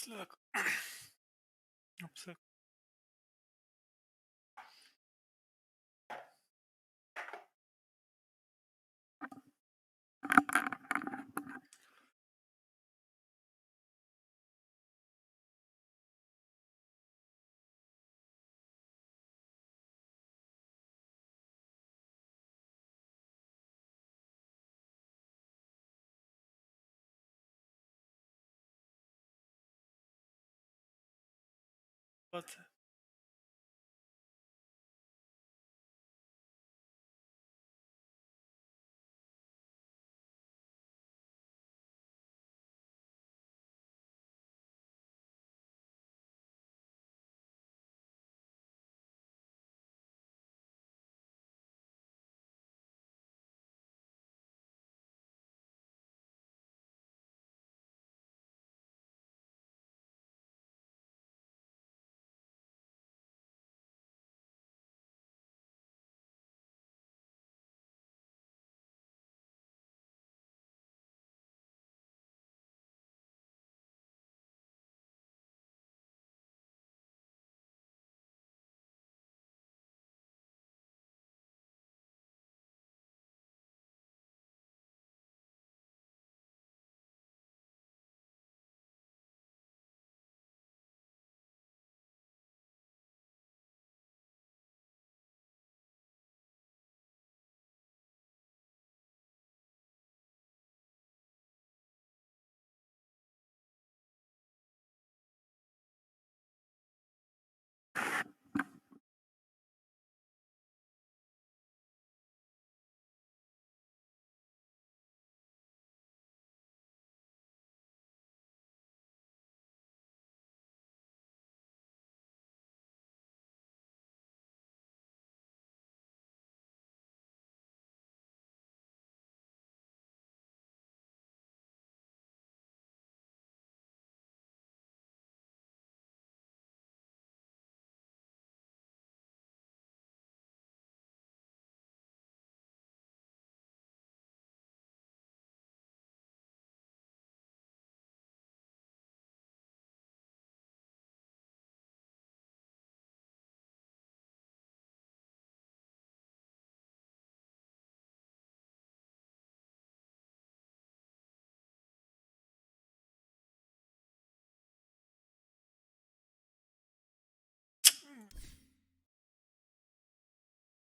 Look. Oops. What?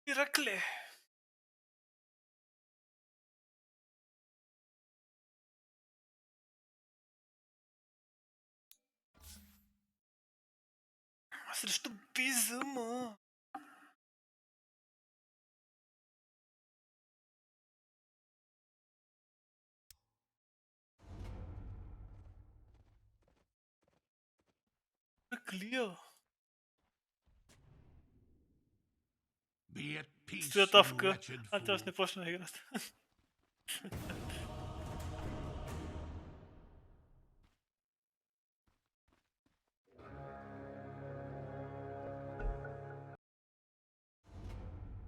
Miracle. Was ist du bise, mă? Clear. Be at peace, Стоят you авка. wretched А teraz fool. nie почна играть.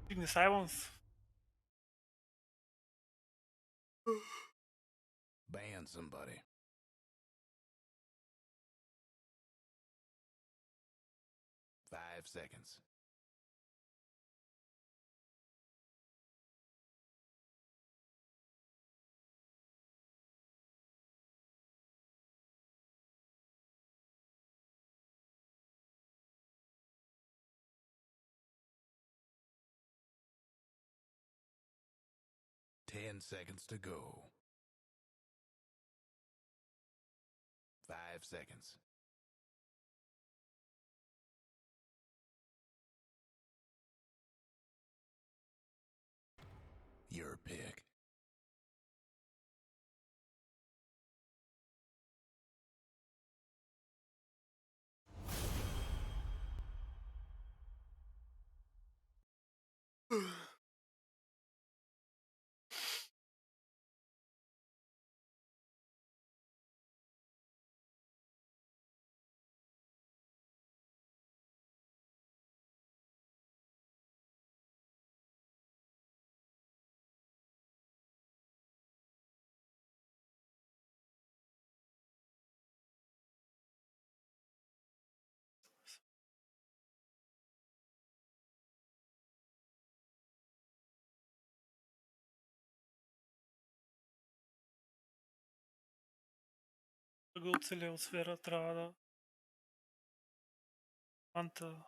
Стигни Silence. Ban somebody. Five seconds. Ten seconds to go. 5 seconds. Your pick. го оцелел сфера, трябва да манта.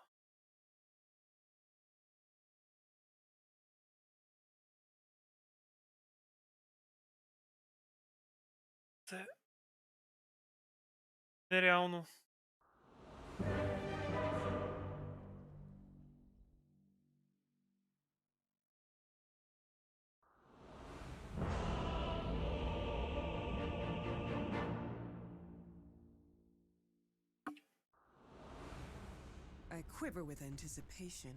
Це нереално. I quiver with anticipation.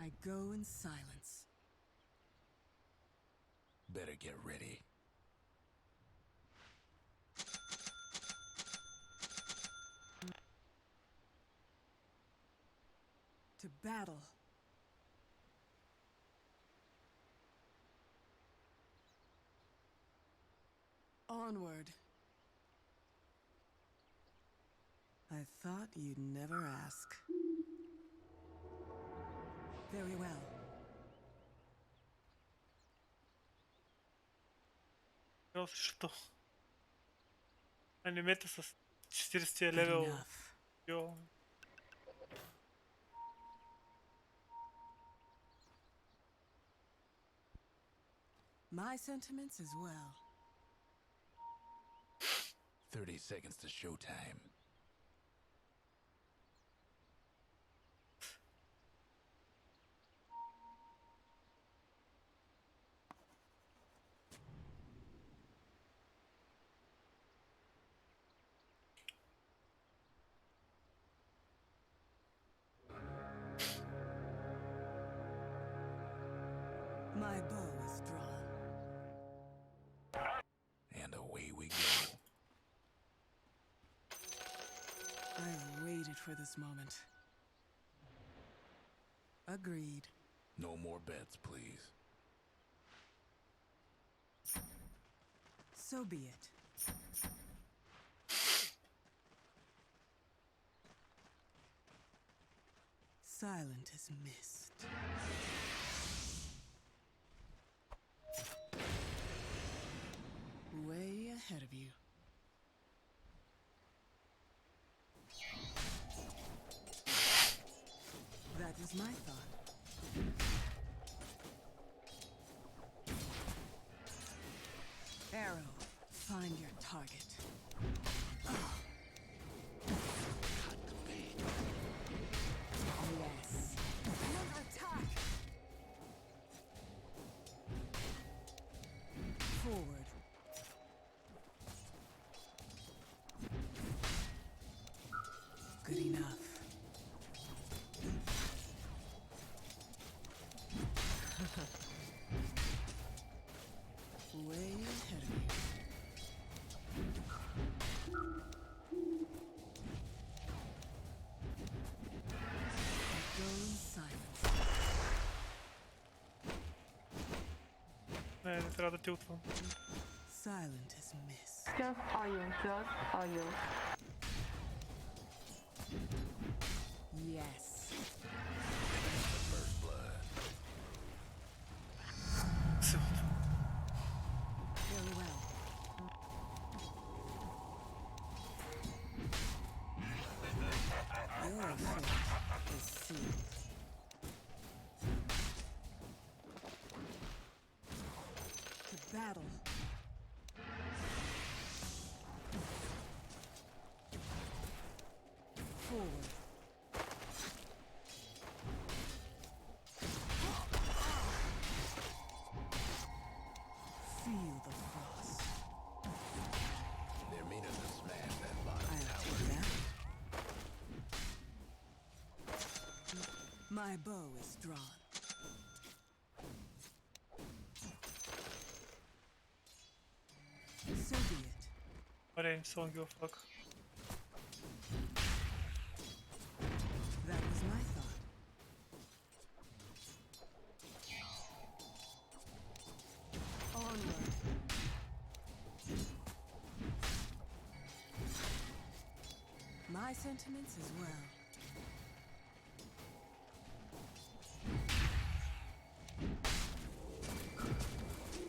I go in silence. Better get ready. To battle. Onward. I thought you'd never ask. Very well. Йо, срещу анимета с 40 Good левел. enough. Йо. My sentiments as well. 30 seconds to showtime. My bow is drawn. And away we go. I've waited for this moment. Agreed. No more bets, please. So be it. Silent as mist. Way ahead of you. That was my thought. Arrow, find your target. Yes. Another attack. Forward. Good enough. Way ahead of you. I go in silence. Не трябва да тилтвам. Silent as mist. Just oil, just oil. Yes. First blood. Силно. Very well. Your fate is sealed. To battle. Forward. Feel the frost. They're meaning to smash that bottom I'll tower. take that. My bow is drawn. So be it. Парень, сон give a fuck. That was my thought. Onward. My sentiments as well.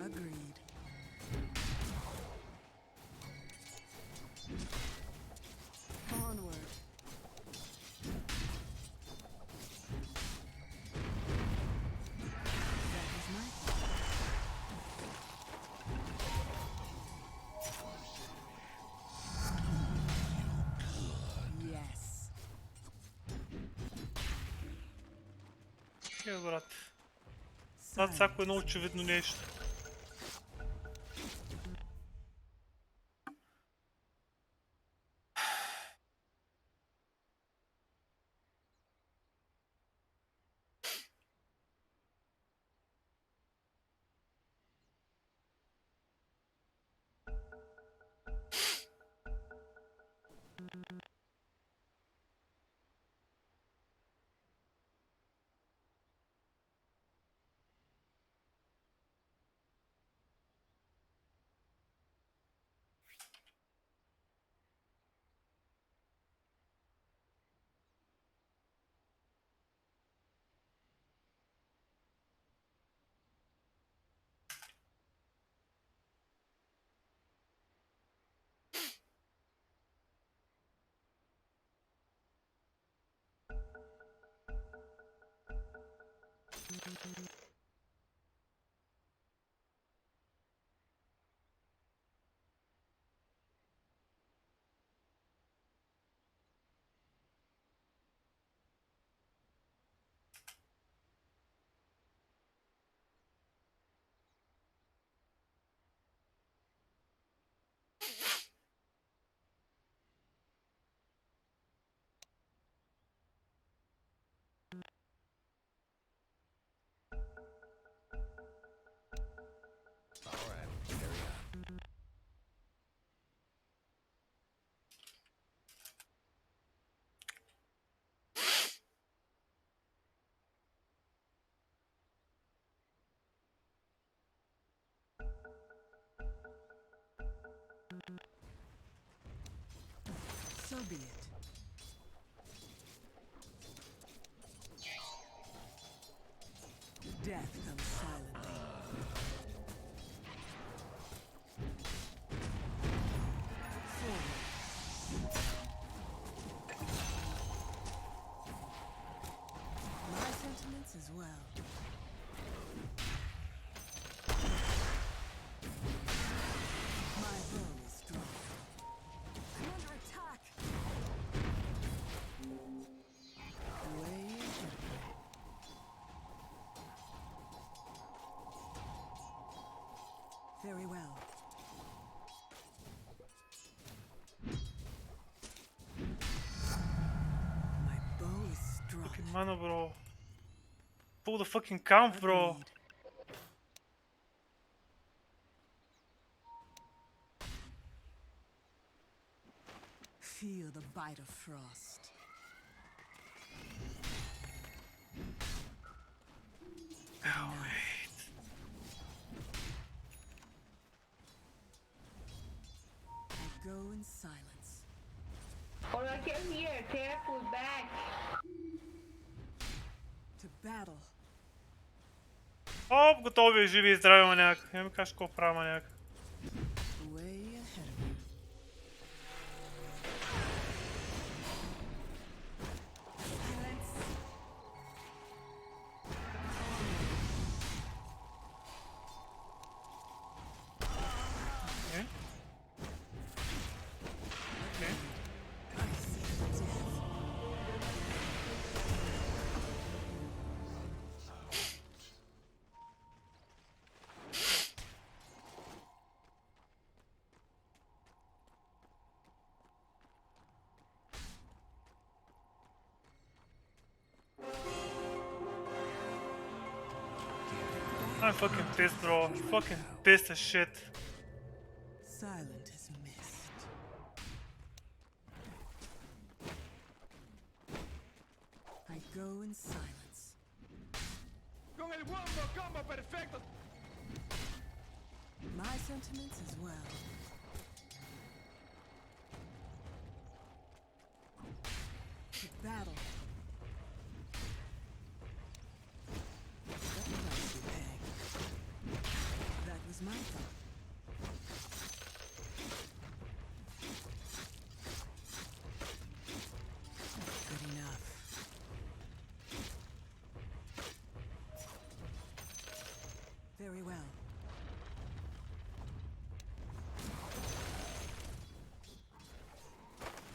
Agreed. Окей, брат. Над всяко едно очевидно нещо. Alright, carry on. So be it. Death comes silently. Forward. My sentiments as well. My bow is strong. I'm under attack. Way ahead of me. Very well. My bow is strong. Fucking mano, bro. Pull the fucking camp, bro. Agreed. Feel the bite of frost. Oh, wait. I go in silence. Or I came here, careful back. To battle. Оп, готови, живи и здрави, маняк. Я ми кажеш какво правя, маняк. Way ahead of me. Silence. Окей. Окей. I see death. I'm fucking pissed, bro. Fucking pissed as shit. Silent as mist. I go in silence. Con el wombo combo perfecto. My sentiments as well. To battle. Let the dice be pegged. That was my thought. Good enough. Very well.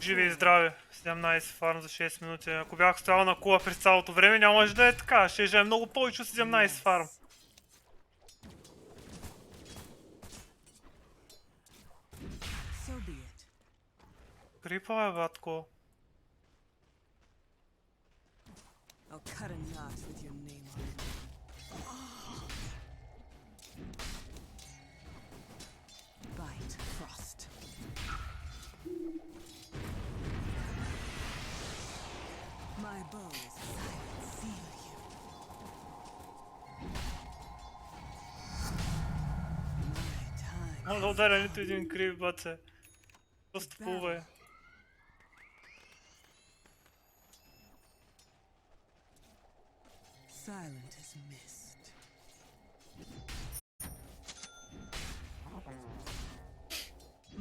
Живи и здраве. 17 фарм за 6 минути. Ако бях стоял на кула през цялото време, нямаше да е така. Ще е много повече от 17 фарм. So be it. Крипа, бе, батко. I'll cut a knot with your name on it. Bite, Frost. My bow is silent, seal you. My time. Мога да ударя нито един крип, баце. Доста хубаво е. Silent as mist.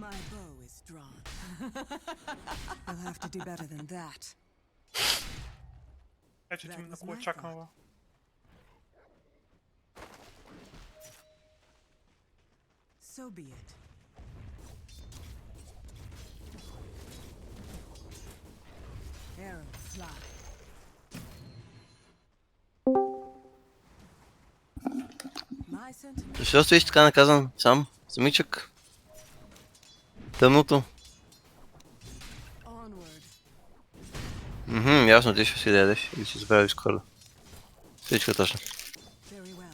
My bow is drawn. You'll have to do better than that. Ето ти ми на кула чакам, бе. So be it. Arrow fly. My sentiment. Защо стоиш така наказан сам? Самичък? Тъмното? Onward. Ясно, ти ще си да ядеш и си забравиш скоро. Всичко е точно. Very well.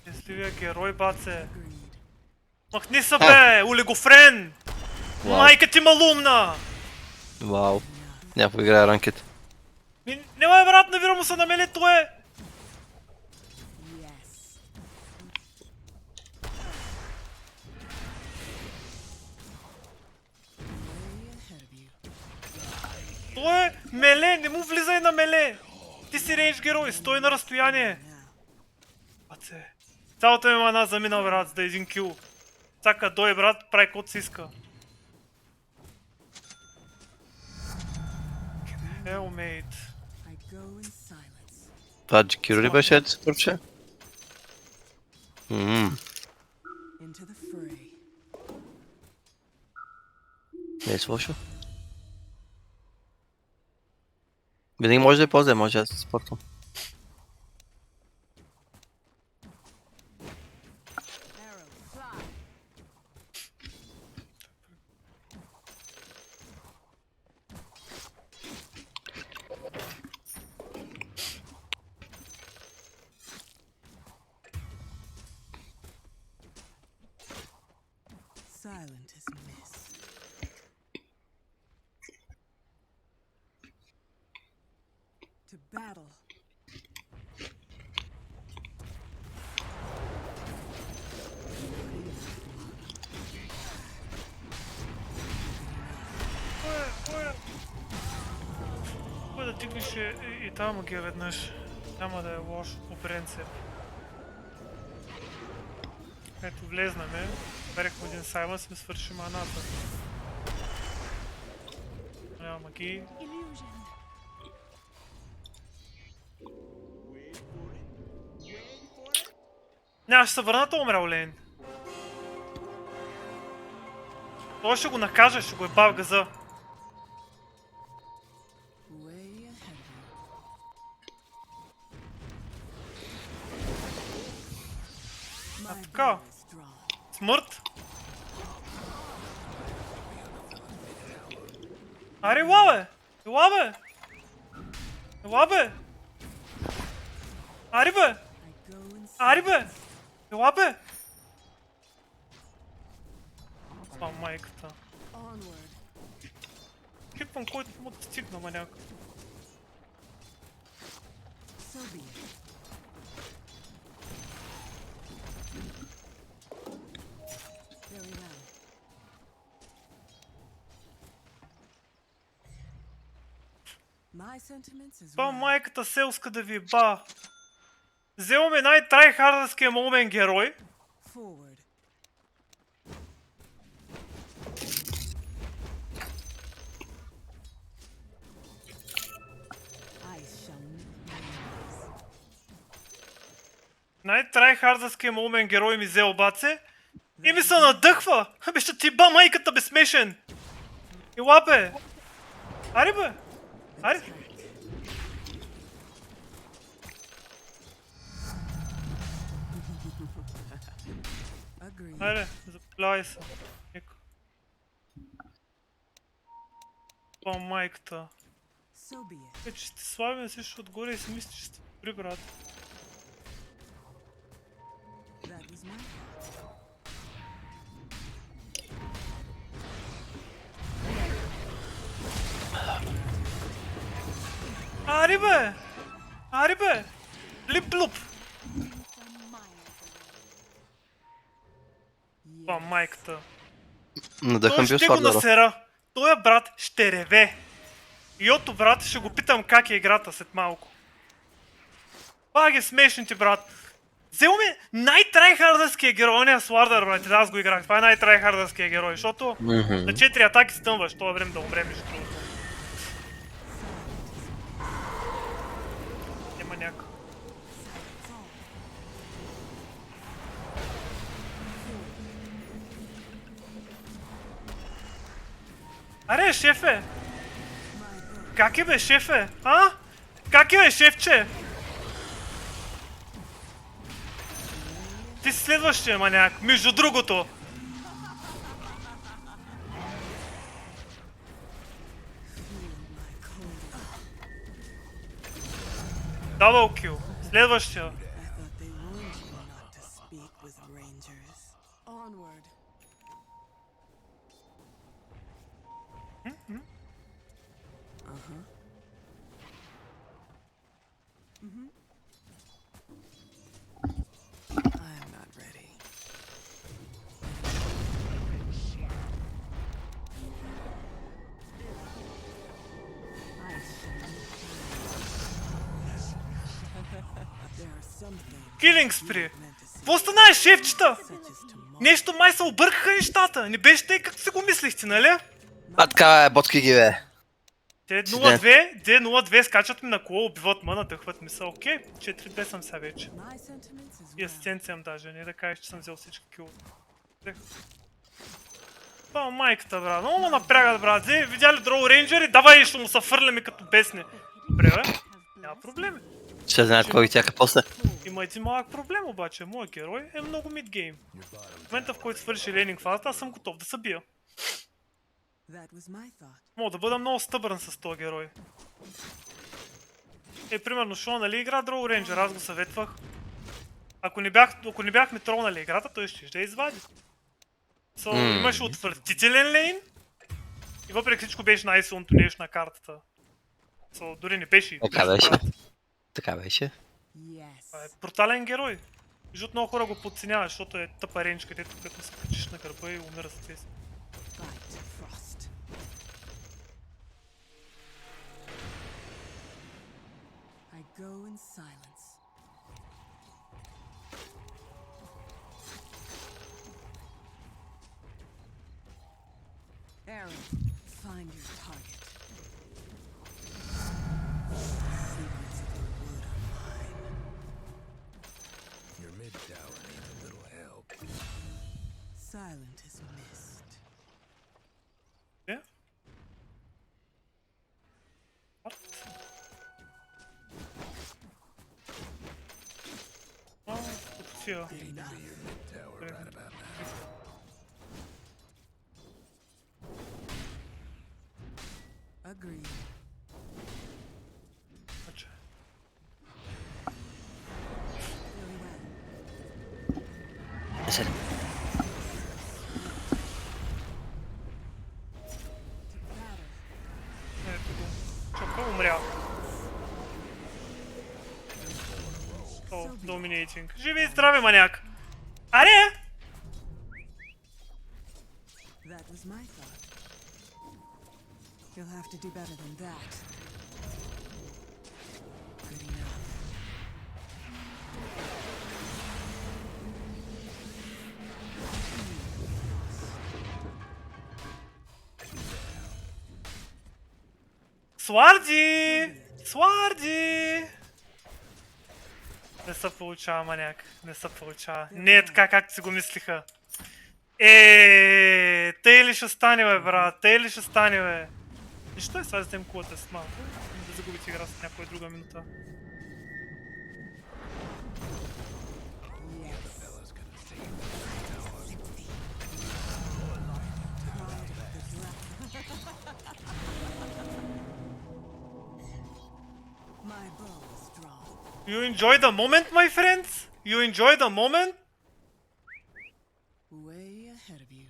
Щастливия герой, баце. Agreed. Махни се, бе, олигофрен! Вау. Майка ти малумна! Вау. Някой играе ранкет. Нема, брат, навира му се на меле, то е! Yes. Way ahead of you. То е меле, не му влизай на меле! Ти си рейндж герой, стой на разстояние! Now. Баце. Цялата ми мана замина, брат, за да е един кил. Цака, дой, брат, прави каквото си иска. Hellmate. I go in silence. Това Джекиро ли беше ето се порче? Into the fray. Не е лошо. Винаги може да е по-зле, може да се спортвам. Arrow fly. Silent as mist. To battle. Кой да тигнеш и там магия веднъж. Няма да е лошо по принцип. Ето влезнаме. Берехме един Саймън, сме свърши маната. Няма магии. Няма, ще се върна то умрял лейн. Той ще го накаже, ще го е бав газа. Way ahead of you. My така. bow is drawn. Смърт. Аре, ела бе! Ела бе! Ела бе! Аре бе! I go in Аре бе! Ела бе! Това майката. onward. Хипвам, който му да стигна маняк. So be it. Very well. My sentiments as Това well. майката селска да ви ба. Вземаме най-трайхардърския момен герой. Forward. I shall not rise. Най-трайхардърския момент герой ми взе обаче и ми се надъхва. Бе, ще ти ба майката, бе, смешен. Ела, бе. Ари, бе. Ари. Agreed. Айде, заплявай се. Нека. Ба майката. So be it. Че сте слаби на всичко отгоре и си мислиш, че сте добри, брат. That was my thought. Ари, бе. Ари, бе. Лип-луп. Ба майката. Надъхан Той бил ще го слаб, насера. Тоя брат ще реве. И ото брат ще го питам как е играта след малко. Па ги смешните, брат. Взел ми най-трайхардърския герой, не е Слардър, брат, аз го играх. Това е най-трайхардърския герой, защото на 4 атаки стъмваш, това време да умре между другото. Няма някак. Аре, шефе! Как е, бе, шефе? А? Как е, бе, шефче? Ти си следващия маняк, между другото. Дабъл кил. Следващия. I thought they warned you not to speak with rangers. Onward. I'm not ready. There are some things Килинг спри. meant to see, Какво стана, шефчета? such as tomorrow. Нещо май се объркаха нещата. Не беше тъй както си го мислихте, нали? А така е, ботки ги, бе. Те 0-2 скачат ми на коло, убиват ме, надъхват ми са. Окей, 4-2 съм сега вече. My sentiments as И well. асистенция имам даже, не да кажеш, че съм взел всички кило. Това майката, брат. Много ме напрягат, брат. Взе, видя ли Дроу Рейнджери? Давай, ще му се фърляме като бесни. Добре, бе. Няма проблеми. Ще знаят кой тяка после. Има един малък проблем обаче. Моят герой е много мидгейм. В момента, в който свърши лейнинг фазата, аз съм готов да се бия. That was my thought. Мога да бъда много стъбърн с този герой. Примерно, Шо, нали игра Дроу Рейнджер, аз го съветвах. Ако не бяхме тронали играта, той ще извади. Имаше отвратителен лейн. И въпреки всичко беше най-силното нещо на картата. Дори не беше. Така беше. Така беше. Това е Yes. брутален герой. Между много хора го подценяват, защото е тъпа рейндж, където като се качиш на гърба и умира за тези. Fight, Frost. I go in silence. Aaron, find your target. Secrets of the wood are mine. Your mid tower needs a little help. Silent as mist. Е? What? Тупция. Enough. Mid tower right about now. Agreed. Значи. Very well. Не се. To battle. Ето го. Чака, умря. О, доминейтинг. Живи и здрави, маняк! Аре! That was my thought. You'll have to do better than that. Good enough. Сларди! Сларди! Не се получава, маняк. Не се получава. Не е така, както си го мислиха. Тъй ли ще стане, бе, брат? Тъй ли ще стане, бе? И що е сега да взем кулата с малко? Да загубите игра с някоя друга минута. My bow is drawn. You enjoy the moment, my friends? You enjoy the moment? Way ahead of you.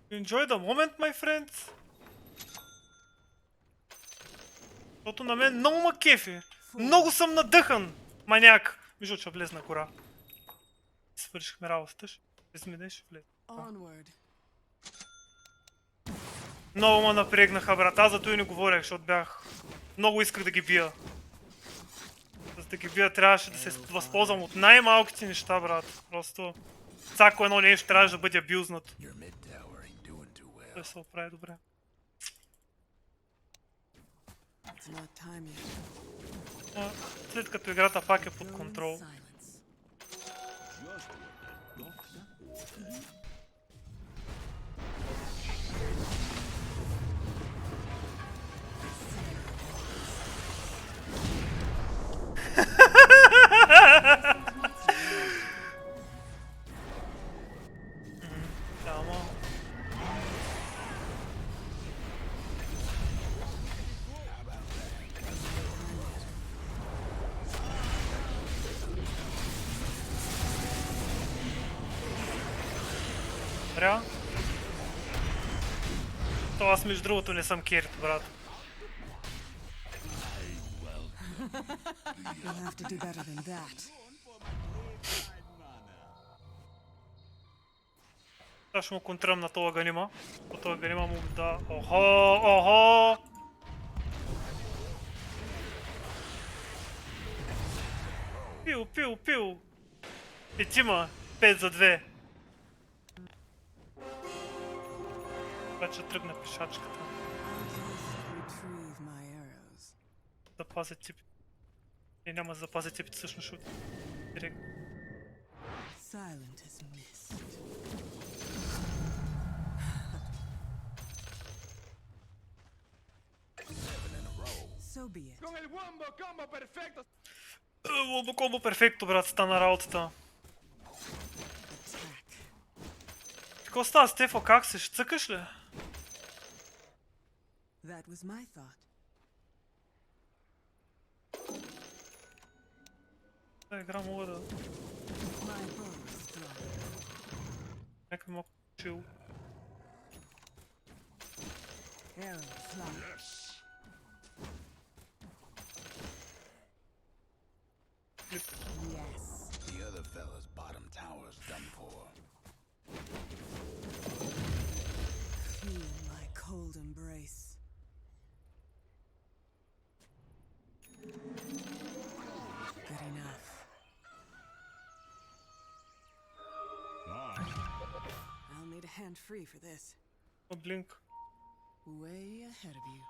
You enjoy the moment, my friends? Защото на мен много ма кефи. Много съм надъхан, маняк. Вижда, че влез на гора. Свършихме работата. Ще ми днес ще влез. Onward. Много ме напрегнаха, брат. Аз зато и не говорех, защото бях... Много исках да ги бия. За да ги бия трябваше да се възползвам от най-малките неща, брат. Просто... Всяко едно нещо трябваше да бъде абюзнат. Your mid tower ain't doing too well. Той се оправи добре. It's not time yet. Но след като играта пак е под Go in контрол. silence. Да, ама... Добре. То аз между другото не съм керит, брат. You'll have to do better than that. Сега ще му контрирам на това ганима. По това ганима му да... Охо! Охо! Пил! Петима! 5 за 2. Вече тръгна пешачката. Retrieve my arrows. Да пазя тип. Не, няма да запазя типите, всъщност ще директно. Silent as mist. So be it. Лобо комбо перфекто, брат, стана работата. Attack. Какво става, Стефо, как се? Ще цъкаш ли? That was my thought. Да, игра мога да... My bow is drawn. Нека малко чил. Arrow fly. Yes. The other fella's bottom tower's done for. Feel my cold embrace. Good enough. I'll need a hand free for this. О, блинк. Way ahead of you.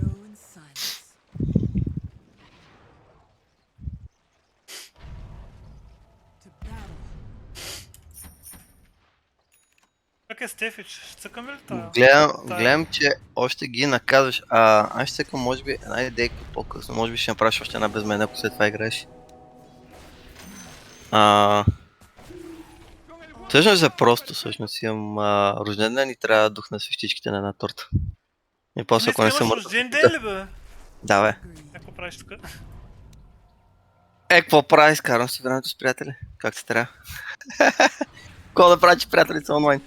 Go in silence. To battle. Как е, Стефич? Ще цъкаме ли тая? Гледам, че още ги наказваш. Аз ще цъкам, може би, една идейка по-късно. Може би ще направиш още една без мен, ако след това играеш. Всъщност е просто, всъщност имам рожден ден и трябва да духна свещичките на една торта. И после ако не съм имаш рожден ден ли, бе? Да, бе. Какво правиш тук? Какво прави? Скарвам си времето с приятели. Как се трябва? Какво да прави, че приятели са онлайн?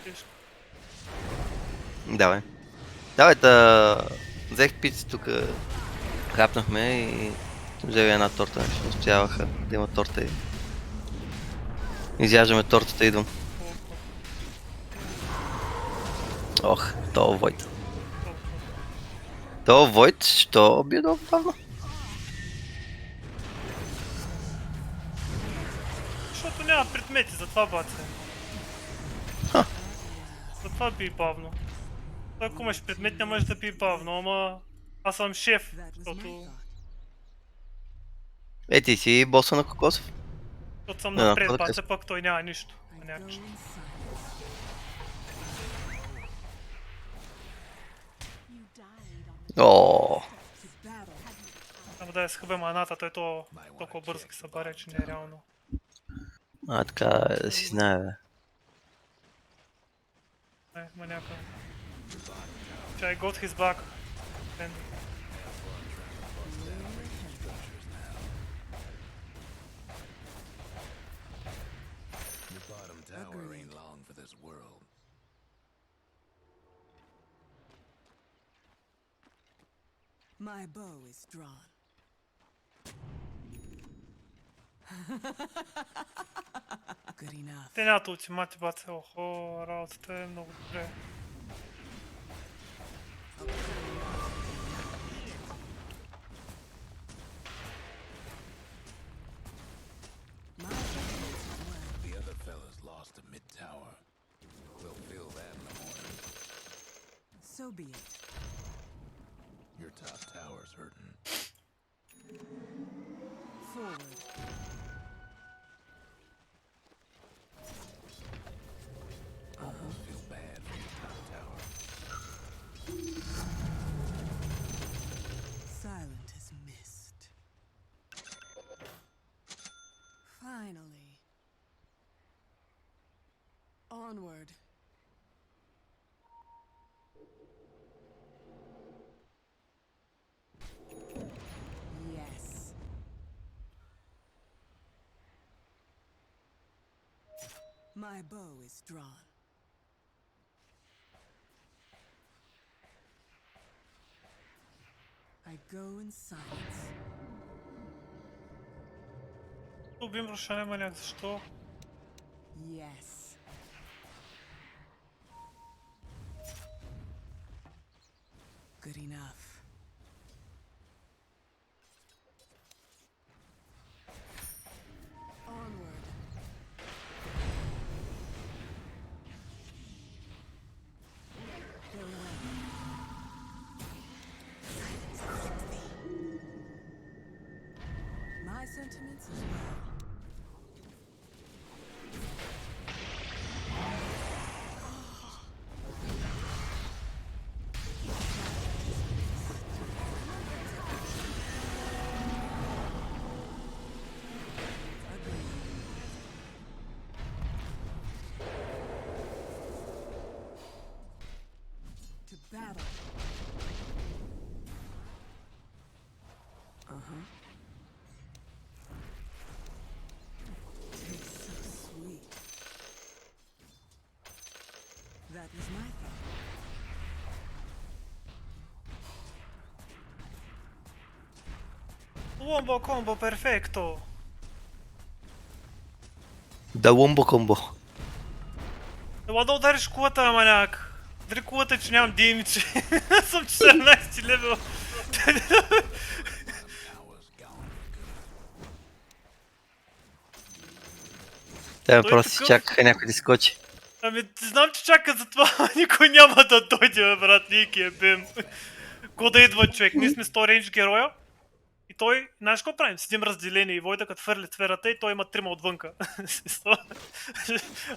Тежко. Да, бе. Да, бе, взех пица тук, хапнахме и взех една торта. Ще устояваха да има торта и... Изяждаме тортата и идвам. Ох, то Войт. То Войт, що би долу бавно? Защото няма предмети, затова баце. Ха. Затова би бавно. Той ако имаш предмет, нямаш да пи бавно, ама аз съм шеф, That was my защото thought. Ти си боса на Кокосов. съм Да, напред, какво да бате, пък той няма нищо. I go Някак. in silence. О, To battle. Само да я схъбе маната, той толкова бързо ги събаря, че не е реално. така да си знае, бе. Ма някакъв. Чай, got his back. And The bottom tower ain't long for this world. My bow is drawn. Good enough. те нямат ултимати, бате, охо, работата е много добре. My sentiments as well. The other fellas lost a mid tower. We'll feel that in the morning. So be it. Your top tower's hurting. Forward. Almost feel bad for your top tower. Silent as mist. Finally. Onward. Yes. My bow is drawn. I go in silence. Убим Рошане маняк, защо? Yes. Good enough. Onward. Farewell. My sentiments as well. To battle. Tastes so sweet. That was my thought. Ломбо комбо, перфекто! Да лумбо комбо. Ела да удариш кулата, маняк! Дали кулата, че нямам деймичи. Съм 14 левел. Tower's gone for good. Те Той просто си такъв- чакаха някой да скочи. Ами, знам, че чакат за това, ама никой няма да дойде, бе, брат, ние е бим. Ко да идва човек? Ние сме 100 рейндж героя. И той, знаеш какво правим? Седим разделени и Войда като хвърли сферата и той има трима отвънка.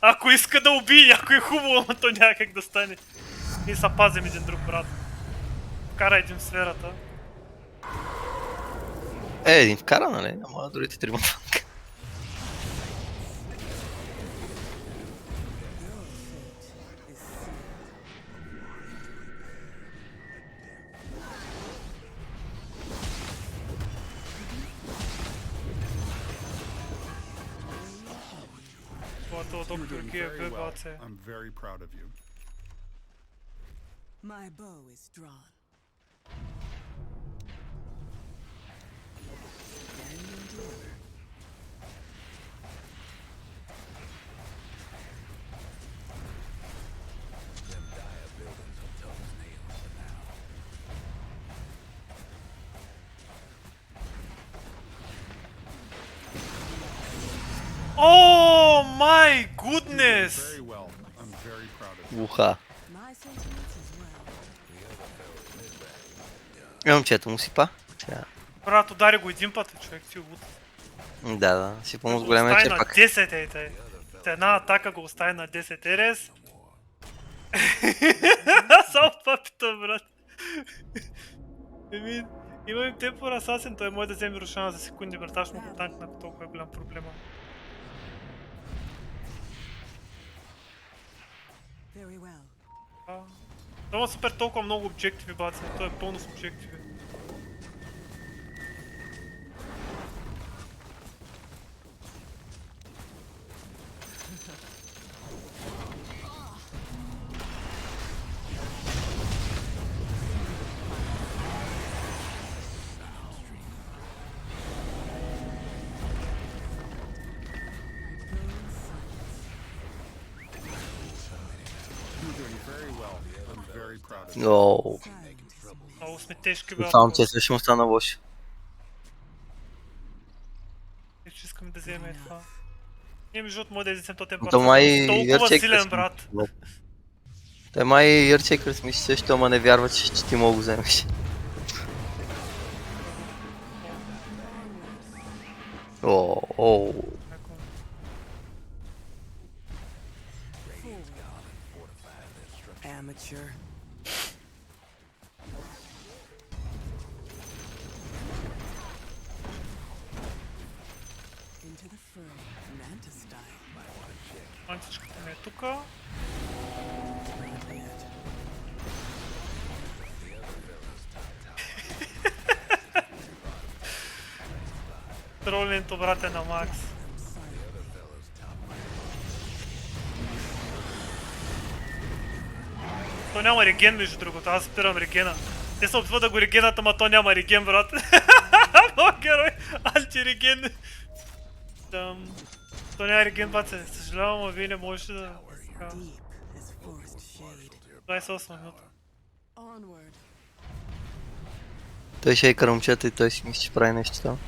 Ако иска да убие някой е хубаво, ама то няма как да стане. Ние са пазим един друг, брат. Вкарайте им сферата. Един вкара, нали? Ама другите трима вънка. Това You're доктор doing ги е very бе, well. баце. I'm very proud of you. My bow is drawn. Stand and deliver. Them dire buildings are tough as nails for now. О, май гуднес! Very well. I'm very proud of you. Уха. My sentiments as well. Момчето му сипа. Сега. Брат, удари го един път, човек си луд. Да, сипа му с Го големия остави на черпак. 10, ей, тъй. Една атака го остави на 10 РС. Само това питам, брат. Еми, имам темпор асасин, той може да вземе Рошана за секунди, брат, аз ще му го танкна, ако толкова е голям проблема. Very well. Това супер толкова много обжективи, баца, той е пълно с обжективи. Ооо. Много сме тежки, брат. Само че също му стана лошо. Че искаме да вземем това. Ние между другото може да излезем този темпор. То май Толкова Ярчек силен, брат. Той май Ярчекърс мисли също, ама не вярва, че ти мога го вземеш. Ооо. Amateur. Into the fray, Manta style. Мантичката ми е тука. Тролинто, брат, е на макс. То няма реген, между другото, аз спирам регена. Те се опитват да го регенат, ама то няма реген, брат. Моят герой, антиреген. То няма реген, брат, съжалявам, а вие не можете да... Deep as forest shade. 28 минута. Onward. Той шейкър момчета и той си мисли, че прави нещо там.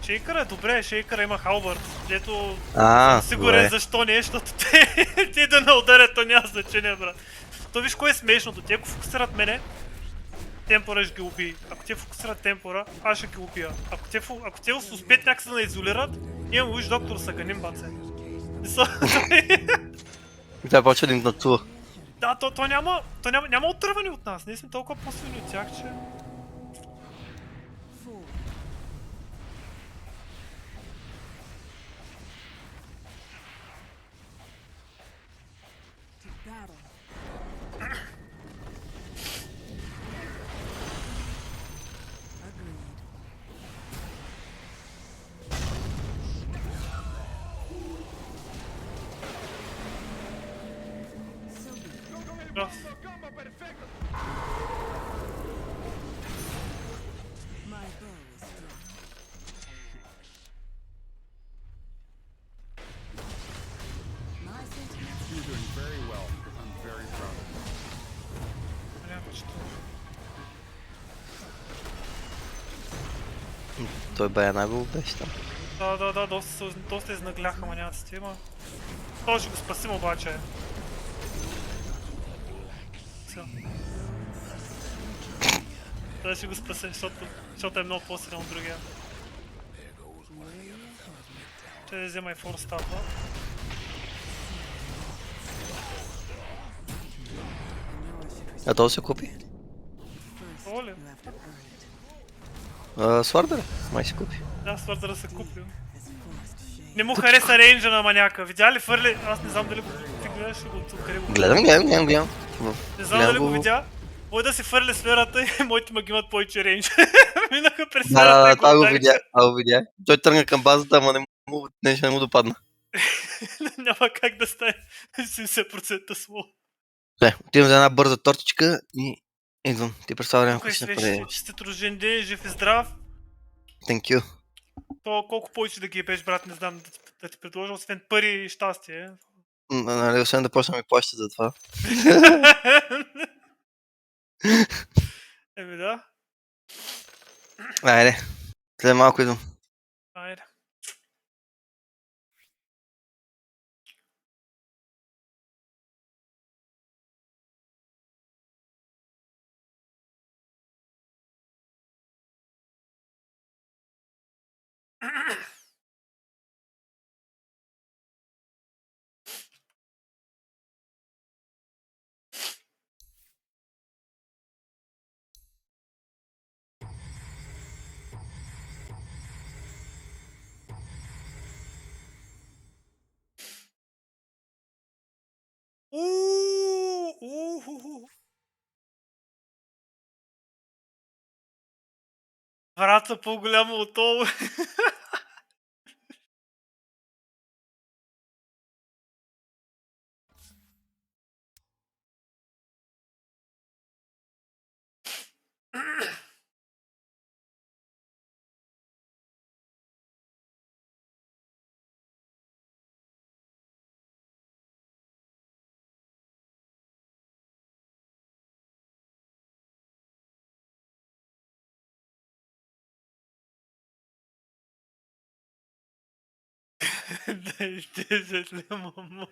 Шейкъра е добре, Шейкъра има халбърд, дето А, съм сигурен добре. защо не е, защото те да не ударят, то няма значение, брат. То виж кое е смешното, те ако фокусират мене, темпора ще ги убие. Ако те фокусират темпора, аз ще ги убия. Ако те успеят някак се да изолират, имам виж доктор Саганим, баце. И той почва да им натува. Да, то няма отървани от нас, ние сме толкова по-силни от тях, че... Forward. To battle. Agreed. So be it. Раз. My bow is drawn. My sentiments. You're doing very well. I'm very proud of you. Понятно, че Той бая най-го беше там. Да, доста изнагляха маняците, има. Той ще го спасим обаче. Все. Той ще го спасе, защото е много по-силен от другия. Ще да взема и форстапа. А то се купи. Това ли? You have to earn it. Свардър, май се купи. Да, свърдъра се купил. As forest shade. Не му хареса рейнджа на маняка. Видя ли фърли? Аз не знам дали ти гледаш ли го тук, къде го Гледам. Не знам дали го видя. Може да си фърли сферата и моите маги имат повече рейндж. Минаха през сферата Да, и това го удариха. видя. Това го видя. Той тръгна към базата, ама не му допадна. Няма как да стане 70% сло. Добре, отивам за една бърза тортичка и идвам. Ти представя време, Тук е ако ще свещи, направи. честит рожден ден, жив и здрав. Thank you. То колко повече да ги ебеш, брат, не знам да ти предложа, освен пари и щастие. Нали, освен да почна ми плаща за това. Еми да, Айде. След малко идвам. айде. Врата по-голямо от това. Да изтежат ли мамо?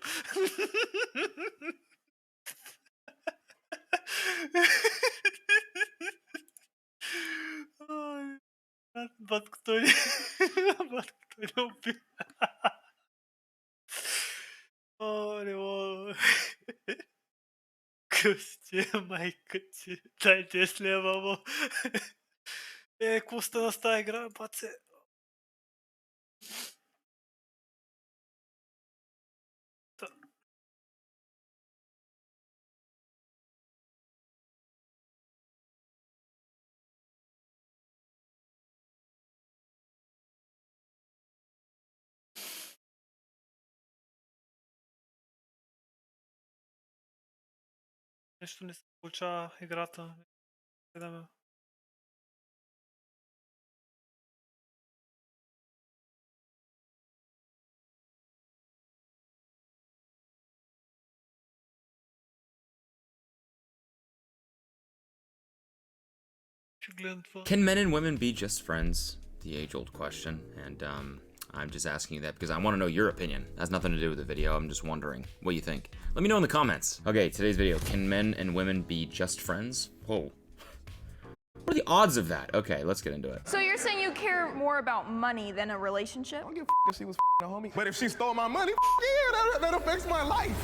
Ай, батко той батко той не уби. О, не мога. Късти, майка ти. Дай 10 лева, мамо. Какво стана с тази игра, баце? Нещо не се получава играта. Гледаме. Ще гледам това. Can men and women be just friends? The age-old question, and I'm just asking you that because I want to know your opinion. It has nothing to do with the video. I'm just wondering what you think. Let me know in the comments. Okay, today's video: can men and women be just friends? Whoa. What are the odds of that? Okay, let's get into it. So you're saying you care more about money than a relationship? I don't give a if she was a homie. But if she stole my money, yeah, that affects my life.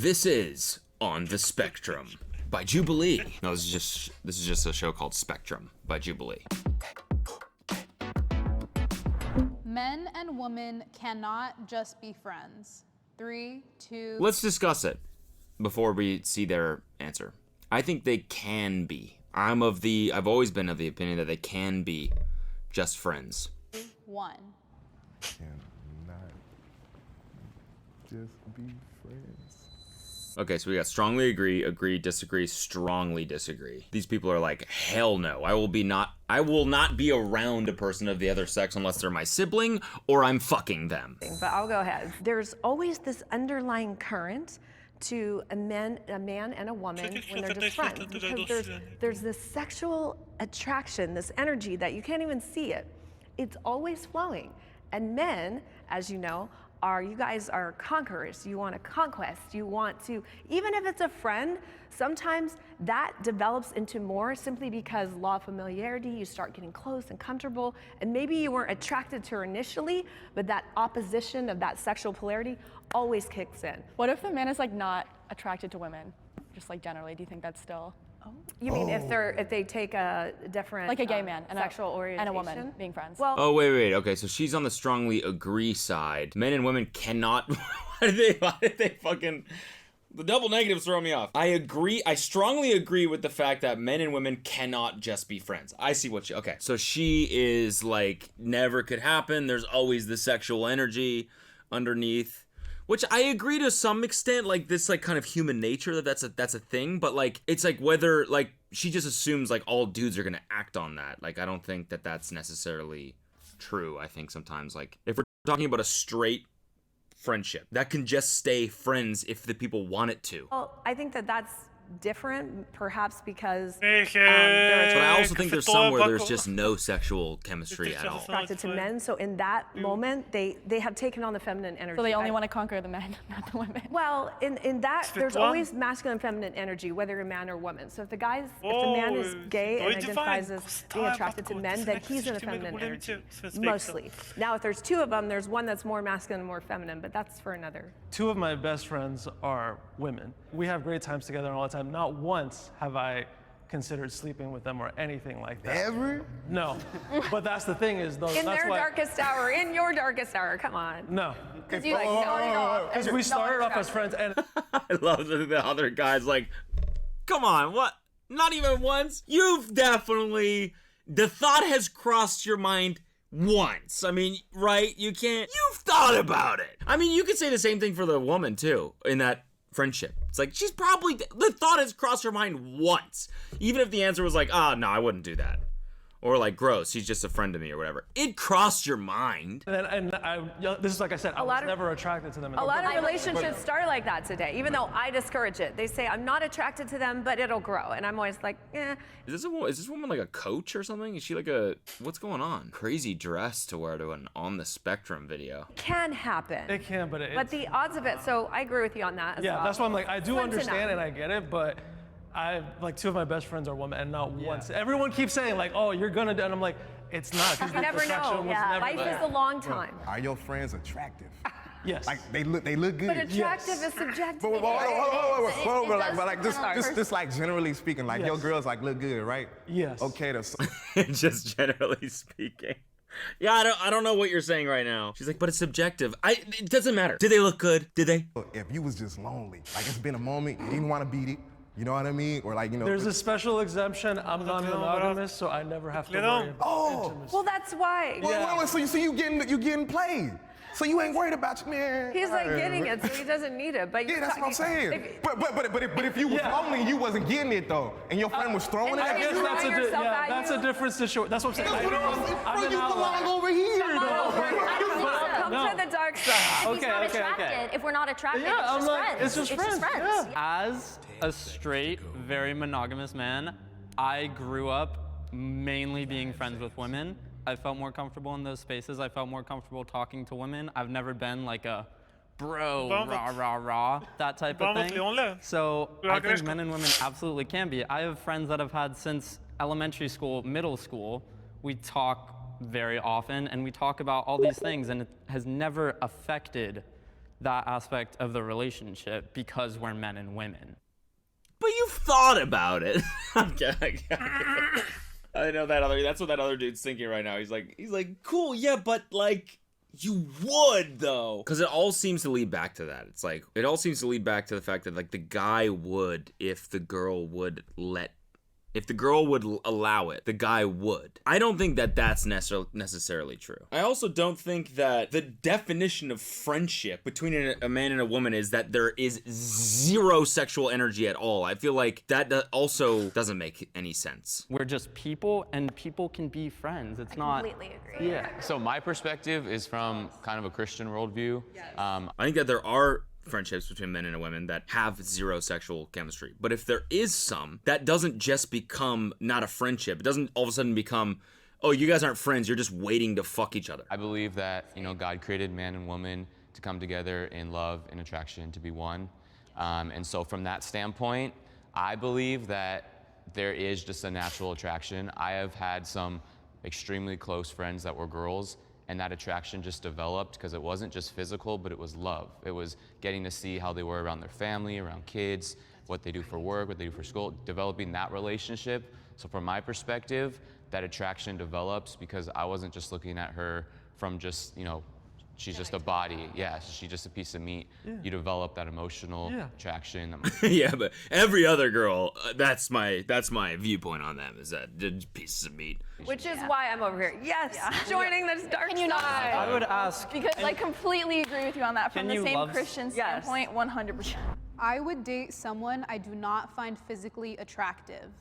This is On the Spectrum by Jubilee. No, this is just a show called Spectrum by Jubilee. Men and women cannot just be friends. 3, 2. Let's discuss it before we see their answer. I think they can be. I've always been of the opinion that they can be just friends. 1. Cannot just be friends. Okay, so we got strongly agree, disagree, strongly disagree. These people are like, hell no. I will not be around a person of the other sex unless they're my sibling or I'm fucking them. But I'll go ahead. There's always this underlying current to a man and a woman when they're just friends, because there's this sexual attraction, this energy that you can't even see it. It's always flowing. And men, as you know, you guys are conquerors. You want a conquest. You want to, even if it's a friend, sometimes that develops into more simply because law of familiarity, you start getting close and comfortable, and maybe you weren't attracted to her initially, but that opposition of that sexual polarity always kicks in. What if the man is like not attracted to women? Just like generally, do you think that's still You mean if they take a different like a gay man and sexual orientation and a woman being friends? Well, Oh, wait. Okay, so she's on the strongly agree side. Men and women cannot. Why did they fucking. The double negatives throw me off. I strongly agree with the fact that men and women cannot just be friends. I see what you. Okay, so she is like, never could happen. There's always the sexual energy underneath. Which I agree to some extent, like this like kind of human nature that's a thing, but like it's like whether like she just assumes like all dudes are gonna act on that. Like I don't think that that's necessarily true. I think sometimes like if we're talking about a straight friendship, that can just stay friends if the people want it to. well, I think that's different, perhaps because But I also think there's some where there's just no sexual chemistry at all. attracted to men. So in that moment, they have taken on the feminine energy. So they only want to conquer the men, not the women. Well, in that, there's Svetlan? always masculine and feminine energy, whether you're a man or woman. So if the man is gay and identifies as being attracted to men, then he's in the feminine energy, mostly. Now, if there's two of them, there's one that's more masculine and more feminine, but that's for another. 2 of my best friends are women. We have great times together all the time. Not once have I considered sleeping with them or anything like that. Ever? No. But that's the thing is, though. In that's their why, darkest hour, in your darkest hour, come on. No. Because you like started off Because we started off as friends, and I love that the other guy's like, Come on, what? Not even once? You've definitely... The thought has crossed your mind once. I mean, right? You can't... You've thought about it. I mean, you could say the same thing for the woman, too, in that friendship. It's like, she's probably... The thought has crossed her mind once. Even if the answer was like, no, I wouldn't do that. Or like, gross, she's just a friend to me or whatever. It crossed your mind. This is like I said, I was never attracted to them. A lot of relationships start like that today, even though I discourage it. They say, I'm not attracted to them, but it'll grow. And I'm always like, eh. Is this woman like a coach or something? Is she like a... What's going on? Crazy dress to wear to an On the Spectrum video. Can happen. It can, but But the odds of it, so I agree with you on that as well. Yeah, that's why I'm like, I do Slim to understand none. and I get it, but like 2 of my best friends are women, and not once. Everyone keeps saying like, oh, you're gonna do, and I'm like, it's not. You never know. Life is a long time. Are your friends attractive? Yes. Like they look good. But attractive is subjective. But like just like generally speaking, like your girls like look good, right? Yes. Okay, Just generally speaking. Yeah, I don't know what you're saying right now. She's like, but it's subjective. It doesn't matter. Did they look good? Did they? If you was just lonely, like it's been a moment, you didn't want to beat it. You know what I mean? Or like, you know. There's a special exemption. I'm non-monogamous, so I never have to worry about intimacy. Well, that's why. Well, so you getting played. So you ain't worried about your man. He's like getting it, so he doesn't need it. But yeah, that's what I'm saying. But if you was lonely, you wasn't getting it though, and your friend was throwing it. I guess that's a different situation. That's what I'm saying. You belong over here though. Come to the dark side. If we're not attracted, it's just friends. Yeah. As a straight, very monogamous man, I grew up mainly being friends with women. I felt more comfortable in those spaces. I felt more comfortable talking to women. I've never been like a bro, rah, that type of thing. So I think men and women absolutely can be. I have friends that I've had since elementary school, middle school. We talk very often and we talk about all these things, and it has never affected that aspect of the relationship because we're men and women. But you've thought about it. I know that's what that other dude's thinking right now. He's like, cool, yeah, but like, you would though. Because it all seems to lead back to that. It's like, it all seems to lead back to the fact that like the guy would, if the girl would allow it, the guy would. I don't think that that's necessarily true. I also don't think that the definition of friendship between a man and a woman is that there is zero sexual energy at all. I feel like that also doesn't make any sense. We're just people, and people can be friends. It's not... completely agree. Yeah. So my perspective is from kind of a Christian worldview. I think that there are friendships between men and women that have zero sexual chemistry. But if there is some, that doesn't just become not a friendship. It doesn't all of a sudden become, oh, you guys aren't friends, you're just waiting to fuck each other. I believe that, God created man and woman to come together in love and attraction, to be one. And so from that standpoint, I believe that there is just a natural attraction. I have had some extremely close friends that were girls, and that attraction just developed because it wasn't just physical, but it was love. It was getting to see how they were around their family, around kids, what they do for work, what they do for school, developing that relationship. So from my perspective, that attraction develops because I wasn't just looking at her from just, she's just a body. Yeah, she's just a piece of meat. Yeah. You develop that emotional attraction. Yeah, but every other girl, that's my viewpoint on them, is that they're just pieces of meat. Which is why I'm over here. Yes, joining this dark side. I would ask... Because I completely agree with you on that. From the same Christian standpoint, 100%. I would date someone I do not find physically attractive.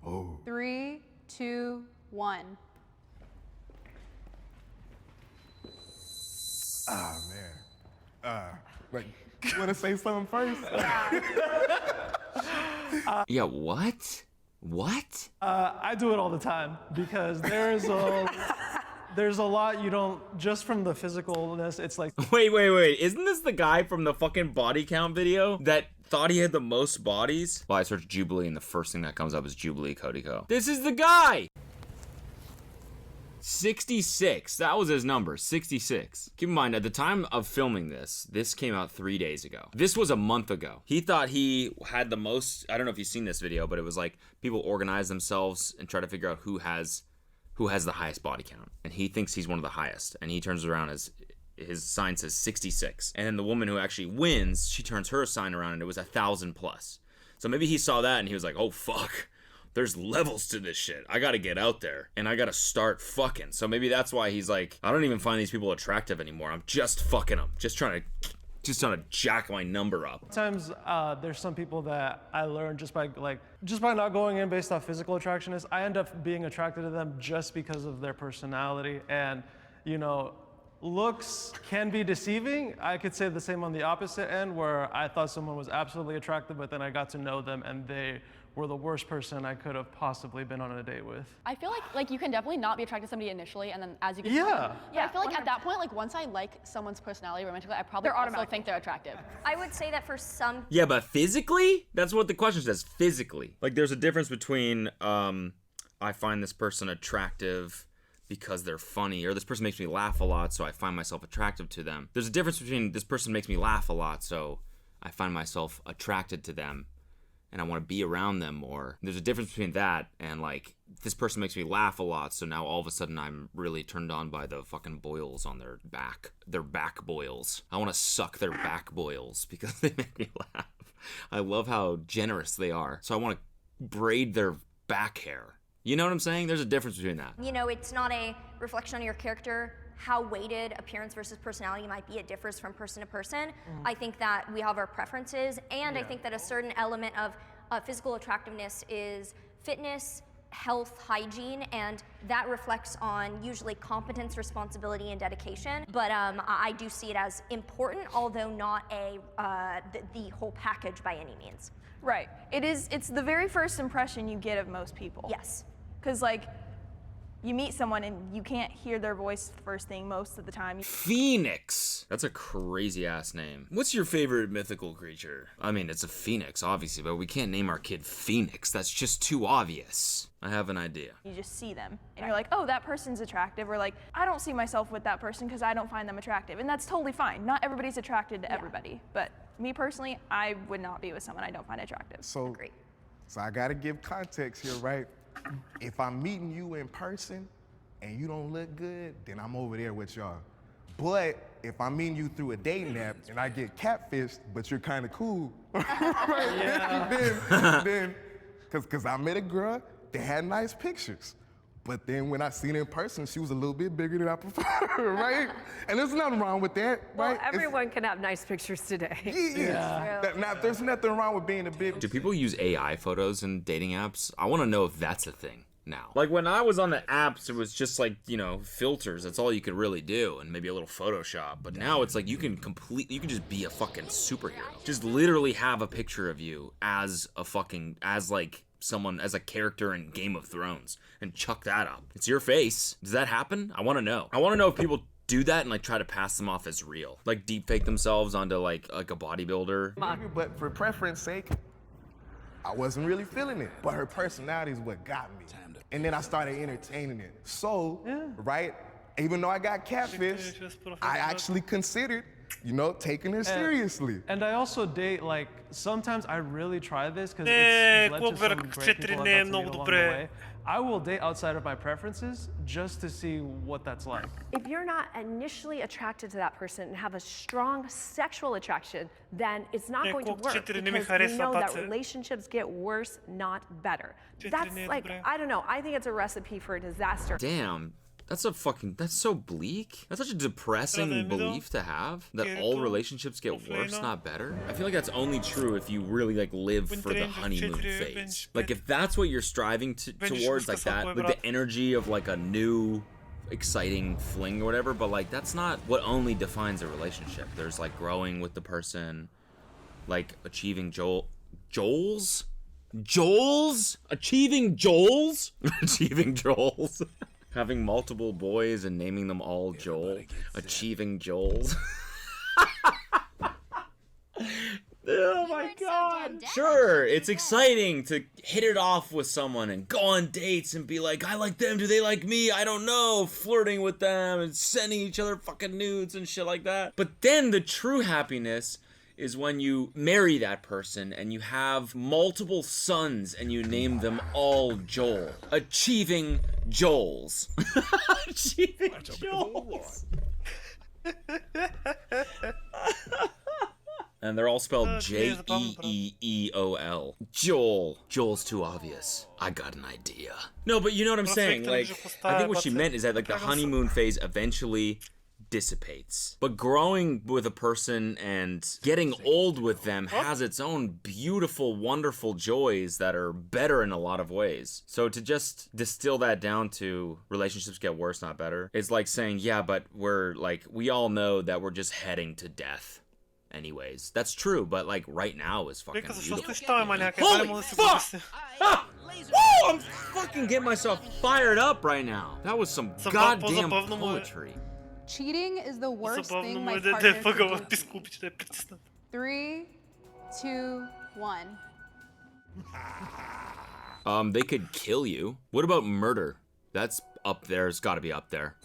Oh. 3, 2, 1. Ah, man. Like, you want to say something first? Yeah, what? What? I do it all the time because there's a lot you don't, just from the physicalness, it's like... Wait. Isn't this the guy from the fucking body count video that thought he had the most bodies? Well, I searched Jubilee and the first thing that comes up is Jubilee Codico. This is the guy! 66. That was his number, 66. Keep in mind, at the time of filming this came out 3 days ago. This was a month ago. He thought he had the most, I don't know if you've seen this video, but it was like people organize themselves and try to figure out who has the highest body count. And he thinks he's one of the highest. And he turns around as his sign says 66. And then the woman who actually wins, she turns her sign around and it was 1,000 plus. So maybe he saw that and he was like, oh fuck, there's levels to this shit. I gotta get out there and I gotta start fucking. So maybe that's why he's like, I don't even find these people attractive anymore. I'm just fucking them. Just trying to jack my number up. Sometimes there's some people that I learned just by not going in based off physical attractionness. I end up being attracted to them just because of their personality. And, you know, looks can be deceiving. I could say the same on the opposite end, where I thought someone was absolutely attractive, but then I got to know them and they were the worst person I could have possibly been on a date with. I feel like you can definitely not be attracted to somebody initially, and then as you get Yeah. to know them. Yeah, I feel like at that point, like once I like someone's personality romantically, I probably also think they're attractive. I would say that for some. Yeah, but physically? That's what the question says, physically. Like there's a difference between I find this person attractive because they're funny, or this person makes me laugh a lot, so I find myself attractive to them. There's a difference between this person makes me laugh a lot, so I find myself attracted to them and I want to be around them more. There's a difference between that and like, this person makes me laugh a lot, so now all of a sudden I'm really turned on by the fucking boils on their back boils. I want to suck their back boils because they make me laugh. I love how generous they are, so I want to braid their back hair. You know what I'm saying? There's a difference between that. You know, it's not a reflection on your character. How weighted appearance versus personality might be, it differs from person to person. I think that we have our preferences, and I think that a certain element of physical attractiveness is fitness, health, hygiene, and that reflects on usually competence, responsibility, and dedication. But I do see it as important, although not the whole package by any means. Right. It's the very first impression you get of most people. Yes. Because like, you meet someone and you can't hear their voice first thing most of the time. Phoenix. That's a crazy ass name. What's your favorite mythical creature? I mean, it's a phoenix, obviously, but we can't name our kid Phoenix. That's just too obvious. I have an idea. You just see them and you're like, oh, that person's attractive, or like, I don't see myself with that person because I don't find them attractive. And that's totally fine. Not everybody's attracted to everybody. But me personally, I would not be with someone I don't find attractive. So I gotta give context here, right? If I'm meeting you in person and you don't look good, then I'm over there with y'all. But if I'm meeting you through a dating app and I get catfished, but you're kind of cool, right? then, cause I met a girl that had nice pictures. But then when I seen her in person, she was a little bit bigger than I prefer, right? And there's nothing wrong with that, right? Well, everyone can have nice pictures today. Now, there's nothing wrong with being a big. Do people use AI photos in dating apps? I want to know if that's a thing now. Like when I was on the apps, it was just like, you know, filters. That's all you could really do, and maybe a little Photoshop. But now it's like you can just be a fucking superhero. Just literally have a picture of you as someone, as a character in Game of Thrones, and chuck that up. It's your face. Does that happen? I want to know. I want to know if people do that and like try to pass them off as real, like deepfake themselves onto like a bodybuilder. But for preference sake, I wasn't really feeling it. But her personality is what got me. And then I started entertaining it. So, right, even though I got catfished, I actually considered, you know, taking it seriously. And I also date, like, sometimes I really try this because it's led to some great people I've got to meet along the way. I will date outside of my preferences just to see what that's like. If you're not initially attracted to that person and have a strong sexual attraction, then it's not going to work, because we know that relationships get worse, not better. That's like, I don't know, I think it's a recipe for a disaster. Damn. That's so bleak. That's such a depressing belief to have, that all relationships get worse, not better. I feel like that's only true if you really like live for the honeymoon phase. Like if that's what you're striving towards, like that, like the energy of like a new exciting fling or whatever, but like that's not what only defines a relationship. There's like growing with the person, like achieving Joel's? Achieving Joel's? Achieving Joel's. Having multiple boys and naming them all Joel. Achieving Joel's. Oh my god. Sure, it's exciting to hit it off with someone and go on dates and be like, I like them, do they like me? I don't know. Flirting with them and sending each other fucking nudes and shit like that. But then the true happiness is when you marry that person and you have multiple sons and you name them all Joel. Achieving Joel's. Achieving Joel's. And and they're all spelled Jeeeol. Joel. Joel's too obvious. I got an idea. No, but you know what I'm saying. Like, I think what she meant is that like the honeymoon phase eventually dissipates. But growing with a person and getting old with them has its own beautiful, wonderful joys that are better in a lot of ways. So to just distill that down to relationships get worse, not better, is like saying, yeah, but we all know that we're just heading to death. Anyways, that's true, but like right now is fucking beautiful. Holy fuck! Ah! Woo! I'm fucking getting myself fired up right now. That was some goddamn poetry. Cheating is the worst thing my partner could do to me. 3, 2, 1. They could kill you. What about murder? That's up there. It's gotta be up there.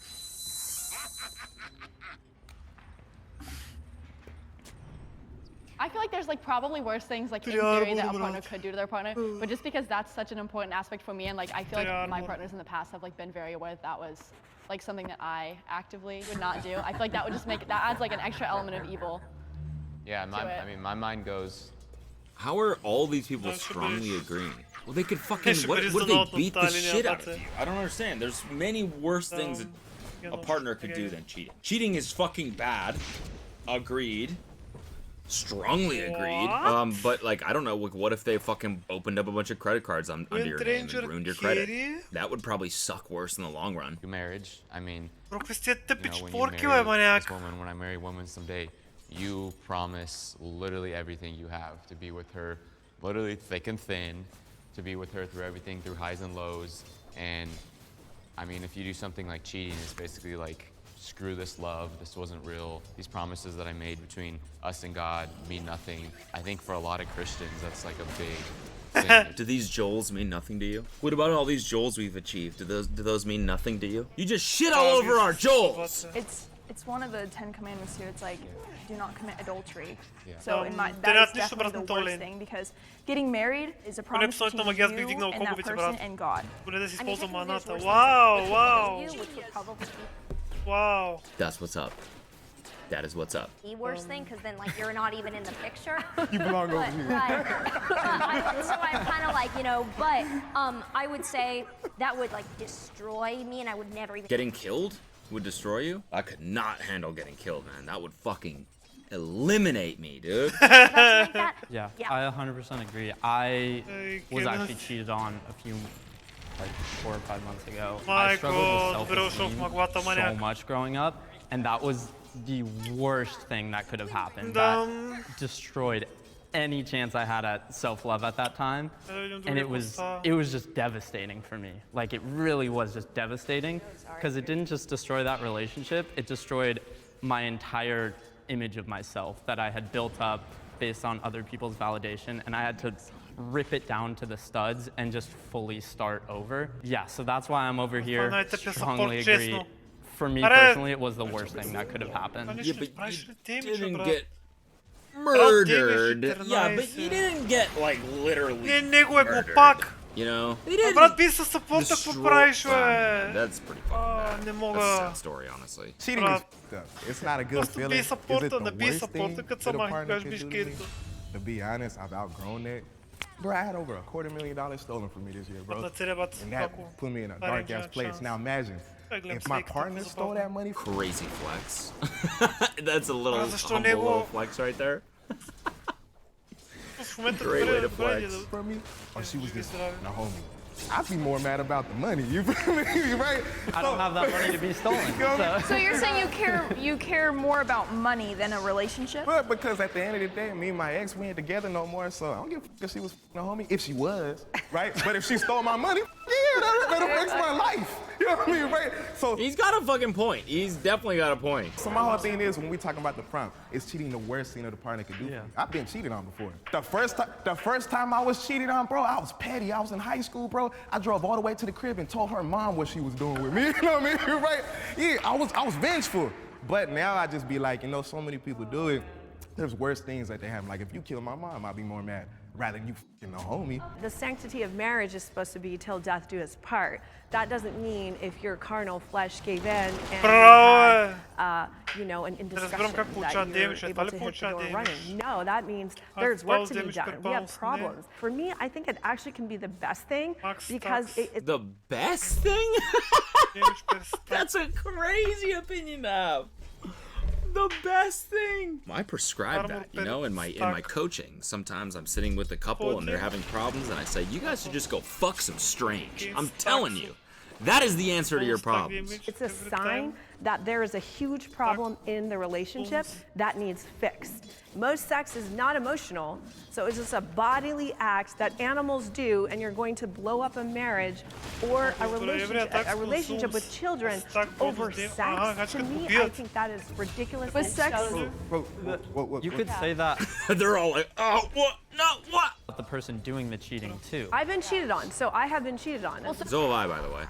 I feel like there's like probably worse things like in theory that a partner could do to their partner, but just because that's such an important aspect for me, and like I feel like my partners in the past have like been very aware that was like something that I actively would not do. I feel like that would just that adds like an extra element of evil. Yeah, my mind goes. How are all these people strongly agreeing? Well, they could fucking. What if they beat the shit out of you? I don't understand. There's many worse things that a partner could do than cheating. Cheating is fucking bad. Agreed. Strongly agreed. But like, I don't know. What if they fucking opened up a bunch of credit cards under your name and ruined your credit? That would probably suck worse in the long run. Marriage. I mean, when you marry this woman, when I marry a woman someday, you promise literally everything you have to be with her, literally thick and thin, to be with her through everything, through highs and lows. And I mean, if you do something like cheating, it's basically like, screw this love, this wasn't real. These promises that I made between us and God mean nothing. I think for a lot of Christians, that's like a big thing. Do these Joels mean nothing to you? What about all these Joels we've achieved? Do those mean nothing to you? You just shit all over our Joels! It's one of the 10 commandments too. It's like, do not commit adultery. Yeah. So that is definitely the worst thing, because getting married is a promise between you and that person and God. Wow. That's what's up. That is what's up. The worst thing, because then like you're not even in the picture. You belong over here. So I'm kind of like, you know, but I would say that would like destroy me, and I would never even. Getting killed would destroy you? I could not handle getting killed, man. That would fucking eliminate me, dude. Yeah, I 100% agree. I was actually cheated on a few, like 4 or 5 months ago. I struggled with self-esteem so much growing up, and that was the worst thing that could have happened. That destroyed any chance I had at self-love at that time, and it was just devastating for me. Like, it really was just devastating, because it didn't just destroy that relationship, it destroyed my entire image of myself that I had built up based on other people's validation, and I had to rip it down to the studs and just fully start over. Yeah, so that's why I'm over here. Strongly agree. For me personally, it was the worst thing that could have happened. Yeah, but you didn't get murdered. Yeah, but you didn't get like literally murdered. You know? Брат, би се съпорта, какво правиш, That's pretty fucking bad. Не мога. That's a sad story, honestly. Cheating is fucked up. It's not a good feeling. Is it the worst thing that a partner can do to me? To be honest, I've outgrown that. Bro, I had over $250,000 stolen from me this year, bro. And that put me in a dark ass place. Now imagine, if my partner stole that money from me. Crazy flex. That's a little humble flex right there. Great way to flex. From me, or she was just a homie. I'd be more mad about the money. You feel me, right? I don't have that money to be stolen. So you're saying you care more about money than a relationship? But because at the end of the day, me and my ex, we ain't together no more, so I don't give a fuck if she was a homie. If she was, right? But if she stole my money, yeah, that affects my life. You know what I mean, right? So he's got a fucking point. He's definitely got a point. So my whole thing is, when we talking about the front, is cheating the worst thing that a partner could do? Yeah. I've been cheated on before. The first time I was cheated on, bro, I was petty. I was in high school, bro. I drove all the way to the crib and told her mom what she was doing with me. You know what I mean, right? Yeah, I was vengeful. But now I just be like, you know, so many people do it. There's worse things that they have. Like, if you kill my mom, I'll be more mad. rather than you fucking a homie. The sanctity of marriage is supposed to be till death do us part. That doesn't mean if your carnal flesh gave in and you had, you know, an indiscretion that you're able to hit the door running. No, that means there's work to be done. We have problems. For me, I think it actually can be the best thing because it's the best thing? That's a crazy opinion to have. The best thing. I prescribe that, you know, in my coaching. Sometimes I'm sitting with a couple and they're having problems, and I say, you guys should just go fuck some strange. I'm telling you, that is the answer to your problems. It's a sign that there is a huge problem in the relationship that needs fixed. Most sex is not emotional, so it's just a bodily act that animals do, and you're going to blow up a marriage or a relationship with children over sex. To me, I think that is ridiculous. With sex, you could say that. They're all like, oh, what? No, what? But the person doing the cheating too. I've been cheated on, so I have been cheated on. So have I, by the way.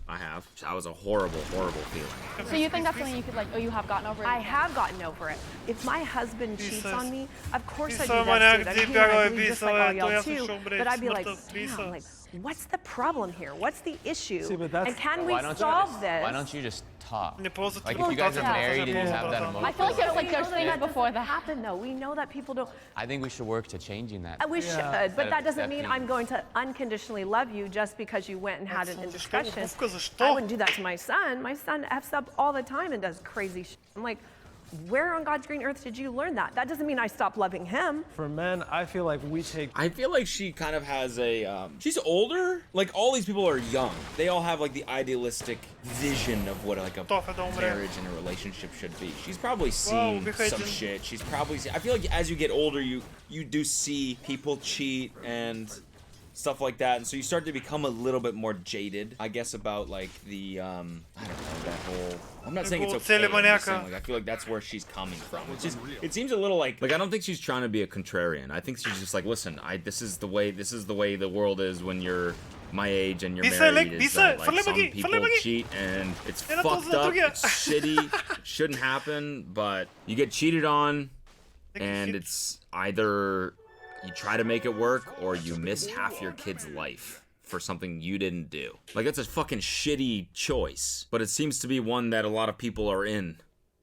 I have. That was a horrible, horrible feeling. So you think that's something you could like, oh, you have gotten over it? I have gotten over it. If my husband cheats on me, of course I do that too. I believe just like all y'all too. But I'd be like, damn, like, what's the problem here? What's the issue? See, but that's, and can we solve this? Why don't you just talk? Like if Well, you guys are yeah. married and you have that emotion. I feel like there's things before that happen though. We know that people don't. I think we should work to changing that. We should, but that doesn't mean I'm going to unconditionally love you just because you went and had an indiscretion. I wouldn't do that to my son. My son F's up all the time and does crazy shit. I'm like, where on God's green earth did you learn that? That doesn't mean I stop loving him. For men, I feel like we take... I feel like she kind of has a, she's older. Like, all these people are young. They all have, like, the idealistic vision of what, like, a marriage and a relationship should be. She's probably seen some shit. She's probably seen... I feel like as you get older, you do see people cheat and stuff like that, and so you start to become a little bit more jaded, I guess, about, like, the, I don't know, that whole... I'm not saying it's okay, I'm just saying, like, I feel like that's where she's coming from. It's just, it seems a little like I don't think she's trying to be a contrarian. I think she's just like, listen, this is the way the world is when you're my age and you're married, is that, like, some people cheat and it's fucked up, it's shitty, shouldn't happen, but you get cheated on and it's either you try to make it work or you miss half your kid's life for something you didn't do. Like, that's a fucking shitty choice, but it seems to be one that a lot of people are in,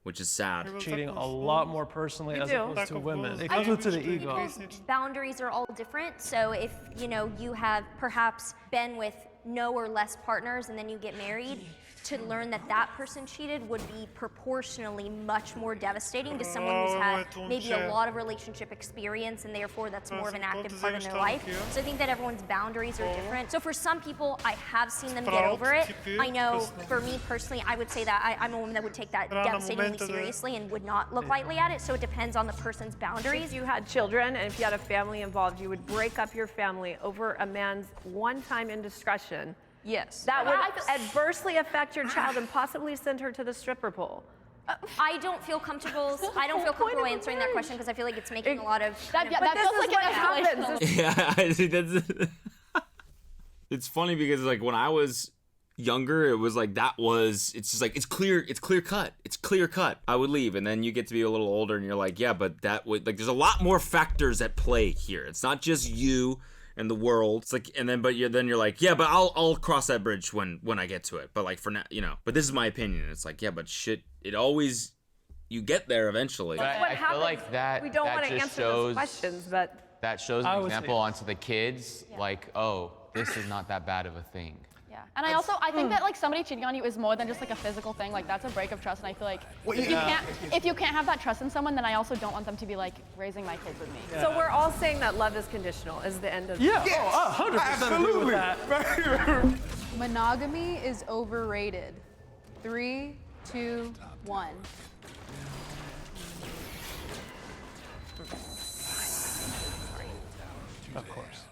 which is sad. Cheating a lot more personally as opposed to women. It comes to the ego. Boundaries are all different. So if, you know, you have perhaps been with no or less partners and then you get married, to learn that that person cheated would be proportionally much more devastating to someone who's had maybe a lot of relationship experience and therefore that's more of an active part in their life. So I think that everyone's boundaries are different. So for some people, I have seen them get over it. I know for me personally, I would say that I'm a woman that would take that devastatingly seriously and would not look lightly at it. So it depends on the person's boundaries. If you had children and if you had a family involved, you would break up your family over a man's one-time indiscretion. Yes. That would adversely affect your child and possibly send her to the stripper pole. I don't feel comfortable. I don't feel comfortable answering that question because I feel like it's making a lot of. That feels like an escalation. Yeah, I see, that's... It's funny because, like, when I was younger, it was like it's just like it's clear cut. I would leave, and then you get to be a little older and you're like, yeah, but that would, like, there's a lot more factors at play here. It's not just you and the world. It's like, and then you're like, yeah, but I'll cross that bridge when I get to it. But, like, for now, you know, but this is my opinion. It's like, yeah, but shit, it always, you get there eventually. But I feel like that we don't want to answer those questions, but that shows an example onto the kids, like, oh, this is not that bad of a thing. Yeah, and I think that, like, somebody cheating on you is more than just, like, a physical thing. Like, that's a break of trust, and I feel like if you can't have that trust in someone, then I also don't want them to be, like, raising my kids with me. Yeah. So we're all saying that love is conditional is the end of yeah. Oh, 100% agree with that. Monogamy is overrated. 3, 2, 1. Of course.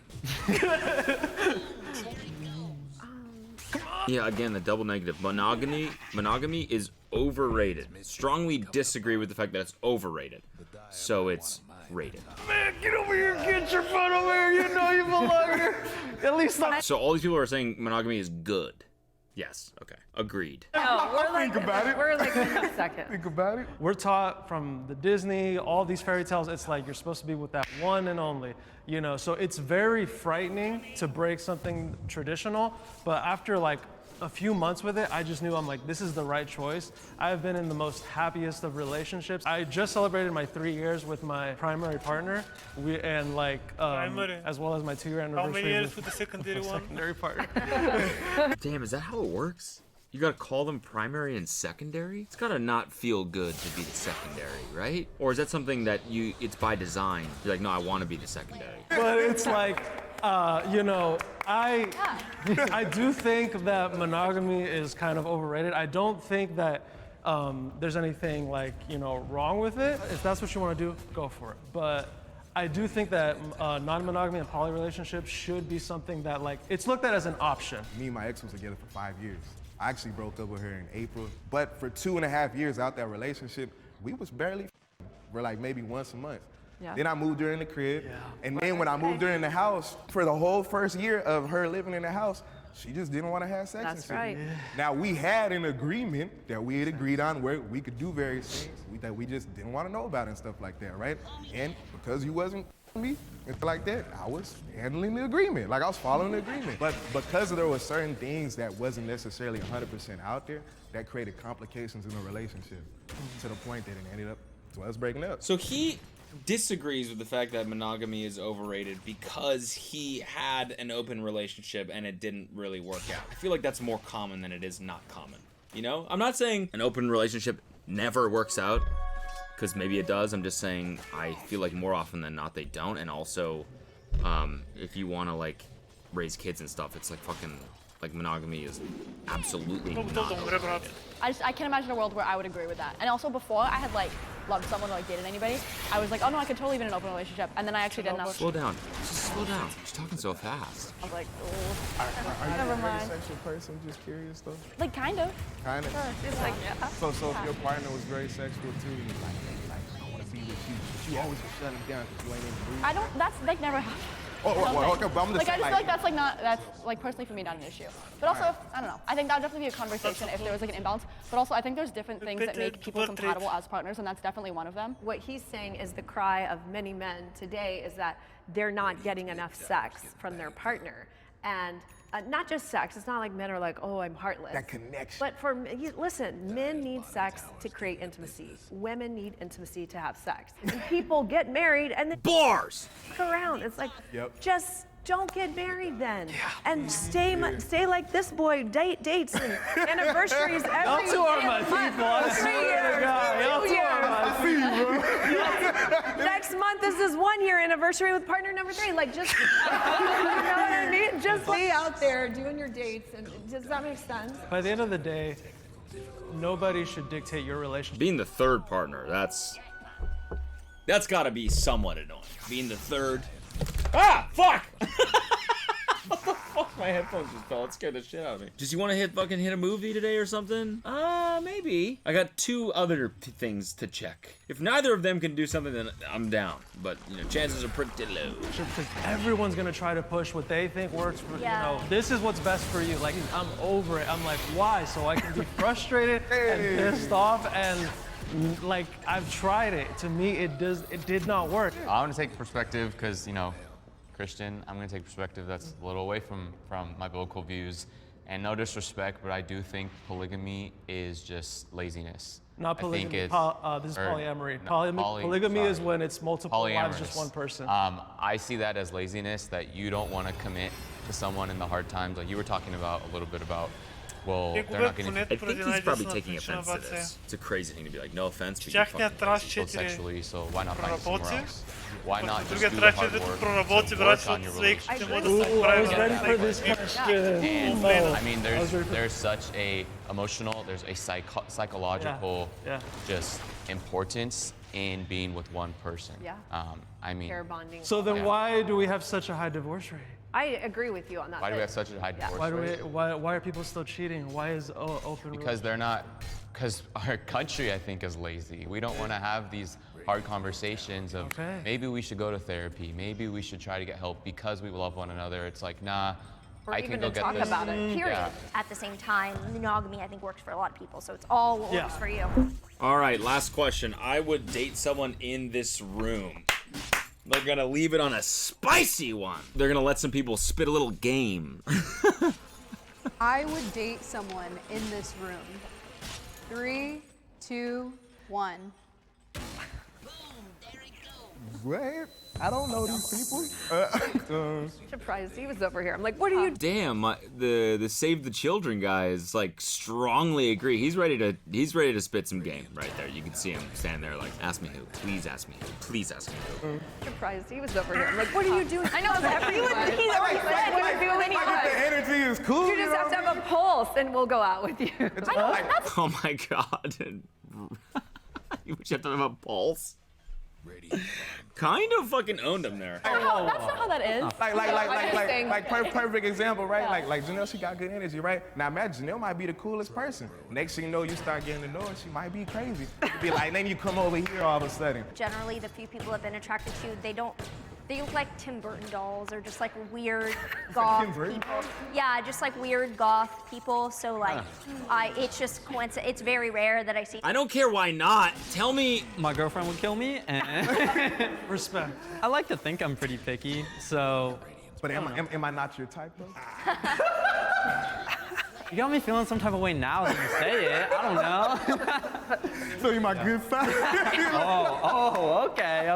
Yeah, again, the double negative. Monogamy is overrated. Strongly disagree with the fact that it's overrated. So it's rated. Man, get over here, get your butt over here. You know you belong here. At least not. So all these people are saying monogamy is good. Yes. Okay. Agreed. No, we're like, Think about it. we're like in a second. Think about it. We're taught from the Disney, all these fairy tales, it's like you're supposed to be with that one and only, you know? So it's very frightening to break something traditional, but after like a few months with it, I just knew I'm like, this is the right choice. I've been in the most happiest of relationships. I just celebrated my 3 years with my primary partner, as well as my 2-year anniversary. How many years with the secondary one? Secondary partner. Damn, is that how it works? You gotta call them primary and secondary? It's gotta not feel good to be the secondary, right? Or is that something that it's by design? You're like, no, I want to be the secondary. But it's like, you know, I do think that monogamy is kind of overrated. I don't think that there's anything like, you know, wrong with it. If that's what you want to do, go for it. But I do think that non-monogamy and poly relationships should be something that like, it's looked at as an option. Me and my ex was together for 5 years. I actually broke up with her in April. But for 2.5 years out that relationship, we was barely We're like maybe once a month. Yeah. Then I moved her in the crib. Yeah. And then when I moved her in the house, for the whole first year of her living in the house, she just didn't want to have sex. That's right. Yeah. Now we had an agreement that we had agreed on where we could do various things that we just didn't want to know about and stuff like that, right? And because you wasn't me and stuff like that, I was handling the agreement. Like I was following the agreement. But because there were certain things that wasn't necessarily 100% out there, that created complications in the relationship to the point that it ended up to us breaking up. So he disagrees with the fact that monogamy is overrated because he had an open relationship and it didn't really work out. I feel like that's more common than it is not common. You know? I'm not saying an open relationship never works out, because maybe it does. I'm just saying I feel like more often than not they don't. And also, if you want to like raise kids and stuff, it's like fucking like monogamy is absolutely not. I can't imagine a world where I would agree with that. And also before I had like loved someone or like dated anybody, I was like, oh no, I could totally be in an open relationship. And then I actually didn't. Slow down. Just slow down. She's talking so fast. I was like, Are you never a mind. very sexual person? Just curious though. Like kind of. Kind of. Sure. It's like yeah. So if your partner was very sexual too, you're like I want to be with you. But you always shut him down because you ain't in the mood. I don't. That's like never happened. Okay, but I'm just like I saying, just feel like that's like not that's like personally for me not an issue. But also, I don't know. I think that would definitely be a conversation if there was like an imbalance. But also, I think there's different things that make people compatible as partners, and that's definitely one of them. What he's saying is the cry of many men today is that they're not getting enough sex from their partner. And not just sex, it's not like men are like, oh, I'm heartless. That connection. But listen, men need sex to create intimacy. Women need intimacy to have sex. And people get married and then bars fuck around. It's like, just don't get married then. Yeah. And stay like this boy, dates and anniversaries every Y'all two are my people, I swear to God. Y'all two are my people. Next month is his 1-year anniversary with partner number 3. Like, just, you know what I mean? Just be out there doing your dates. And does that make sense? By the end of the day, nobody should dictate your relationship. Being the third partner, that's gotta be somewhat annoying. Being the third. Ah, fuck! What the fuck? My headphones just fell. It scared the shit out of me. Just you want to hit a movie today or something? Maybe. I got 2 other things to check. If neither of them can do something, then I'm down. But you know, chances are pretty low. Because everyone's gonna try to push what they think works for you know. This is what's best for you. Like I'm over it. I'm like, why? So I can be frustrated and pissed off and. Like I've tried it. To me, it did not work. I want to take perspective because you know, Christian. I'm going to take perspective that's a little away from my biblical views, and no disrespect, but I do think polygamy is just laziness. Not polygamy. I think this is polyamory. Polygamy is when it's multiple wives, just one person. I see that as laziness. That you don't want to commit to someone in the hard times. Like you were talking about a little bit about. Well, they're not getting. I think he's probably taking offense to this. It's a crazy thing to be like, no offense, but you're fucking sexually, so why not find somewhere else? Why not just Druga do the hard traci work prorobocy to work brać on od your swoich relationship? I was ready for this question. And I mean, there's such a emotional, there's a psychological just importance in being with one person. Yeah. I mean, Pair bonding. So then why do we have such a high divorce rate? I agree with you on that. why do we have such a high divorce rate? Why are people still cheating? Why is open? Because because our country, I think, is lazy. We don't want to have these hard conversations of maybe we should go to therapy, maybe we should try to get help because we love one another. It's like, nah, or I even can go to get talk this. about it, period. Yeah. At the same time, monogamy, I think, works for a lot of people, so it's all what works for you. All right, last question. I would date someone in this room. They're gonna leave it on a spicy one. They're gonna let some people spit a little game. I would date someone in this room. 3, 2, 1. What? I don't know these people. Surprised he was over here. I'm like, what are you Damn, the Save the Children guy is like strongly agree. He's ready to spit some game right there. You can see him stand there like, ask me who, please ask me who, please ask me who. surprised he was over here? I'm like, what are you doing? I know, everyone, He's already said what you're doing The energy is cool. You just have to have a pulse and we'll go out with you. Oh my god. You wish you have to have a pulse. Kind of fucking owned him there. That's not how that is. Perfect example, right? Like Janelle, she got good energy, right? Now imagine Janelle might be the coolest person. Next thing you know, you start getting to know her, she might be crazy. It'd be like, then you come over here all of a sudden. Generally, the few people I've been attracted to, they look like Tim Burton dolls or just like weird goth Tim Burton? people. Yeah, just like weird goth people. So like, it's just coincidence. It's very rare that I see. I don't care why not. Tell me. My girlfriend would kill me, and Respect. I like to think I'm pretty picky, so. But am I not your type though? You got me feeling some type of way now that you say it. I don't know. So you my good side? Okay.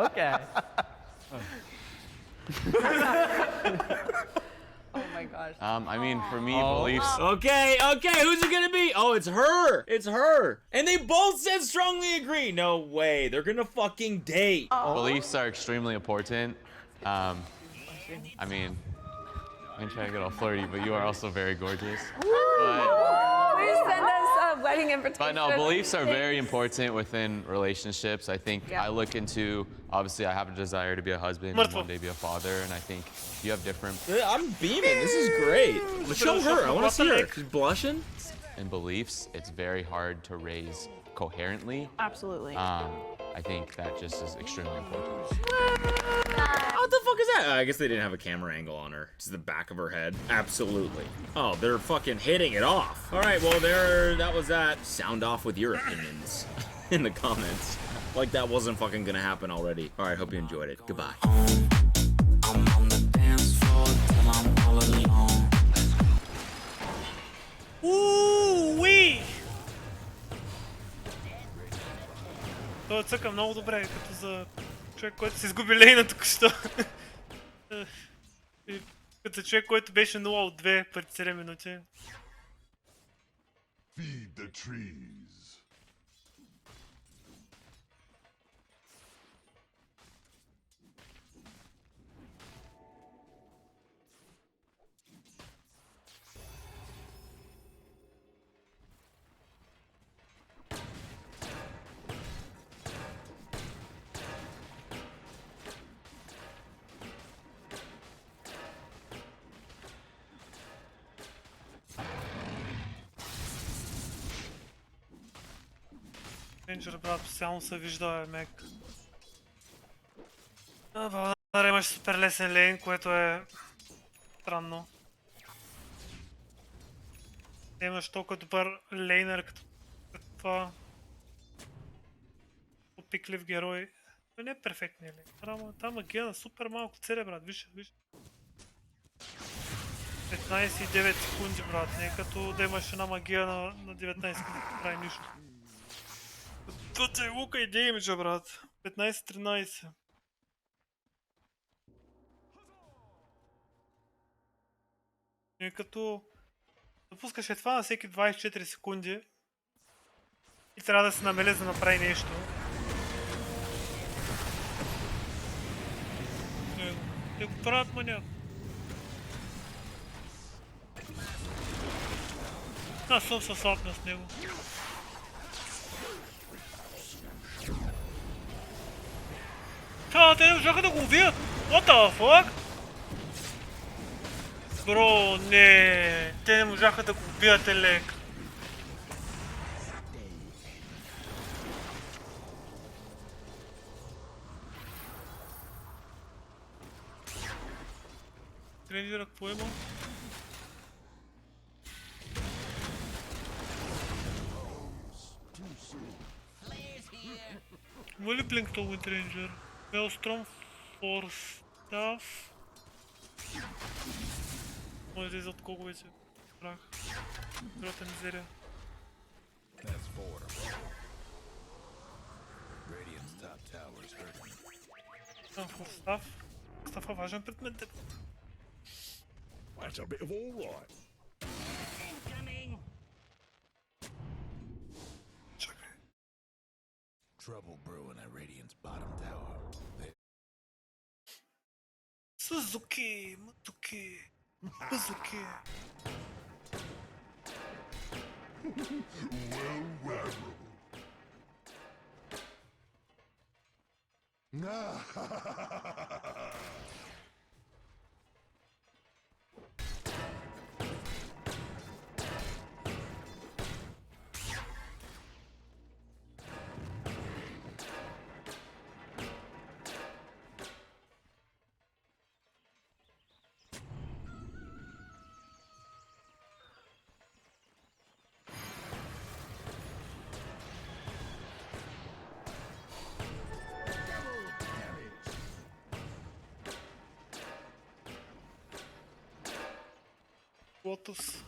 Oh my gosh. I mean, for me, beliefs. Okay, who's it gonna be? Oh, it's her. It's her. And they both said strongly agree. No way. They're gonna fucking date. Beliefs are extremely important. I mean, I'm trying to get all flirty, but you are also very gorgeous. Please send us a wedding invitation. But no, beliefs are very important within relationships. I think I look into, obviously I have a desire to be a husband and one day be a father, and I think you have different... I'm beaming. This is great. Show her. I want to see her. She's blushing. In beliefs, it's very hard to raise coherently. Absolutely. I think that just is extremely important. What the fuck is that? I guess they didn't have a camera angle on her. Just the back of her head. Absolutely. Oh, they're fucking hitting it off. All right, well, that was that. Sound off with your opinions in the comments. Like that wasn't fucking gonna happen already. All right, hope you enjoyed it. Goodbye. I'm on the dance floor till I'm all alone. Уи! Той цъка много добре, като за човек, който си изгуби лейна току-що. Като човек, който беше 0 от 2 преди 7 минути. Feed the trees. Рейнджер, брат, специално се вижда мек. България имаш супер лесен лейн, което е странно. Не имаш толкова добър лейнер като това. Пиклив герой. Той не е перфектният лейнер. Та магия на супер малко целия, брат. Виж. 15 и 9 секунди, брат. Не като да имаш една магия на 19 секунди, да прави нищо. Тут е лука и деймиджа, брат. 15-13. И като допускаш е това на всеки 24 секунди и трябва да се намели за да направи нещо. Те го правят маняк. Аз съм със слабна с него. Те не можаха да го убият! What the fuck? Бро, не, те не можаха да го убият лек. Тренера, какво има? Има ли Blink Wind Ranger? Maelstrom, Force Staff. Може да излизат колко вече. Прах. Другата мизерия. That's four in a row. Radiant's top tower is hurting. Force Staff. Staff е важен предмет. That's a bit of all right. Trouble brewing at Radiant's bottom tower. Suzuki, Matsuki, Suzuki. Lotus.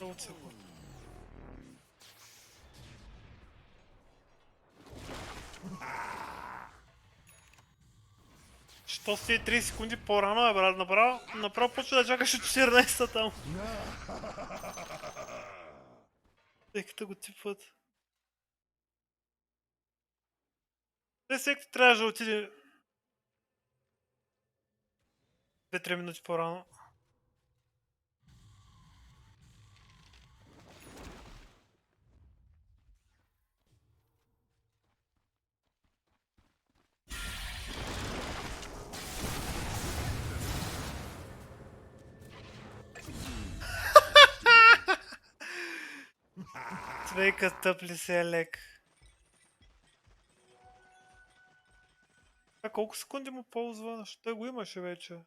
От секунд. 103 секунди по-рано, брат, направо почва да чакаш от 14-та там. Тъй като го типват. Те всеки трябваше да отиде 2-3 минути по-рано. Твейка тъпли се е лек. А колко секунди му ползва? Що го имаше вече?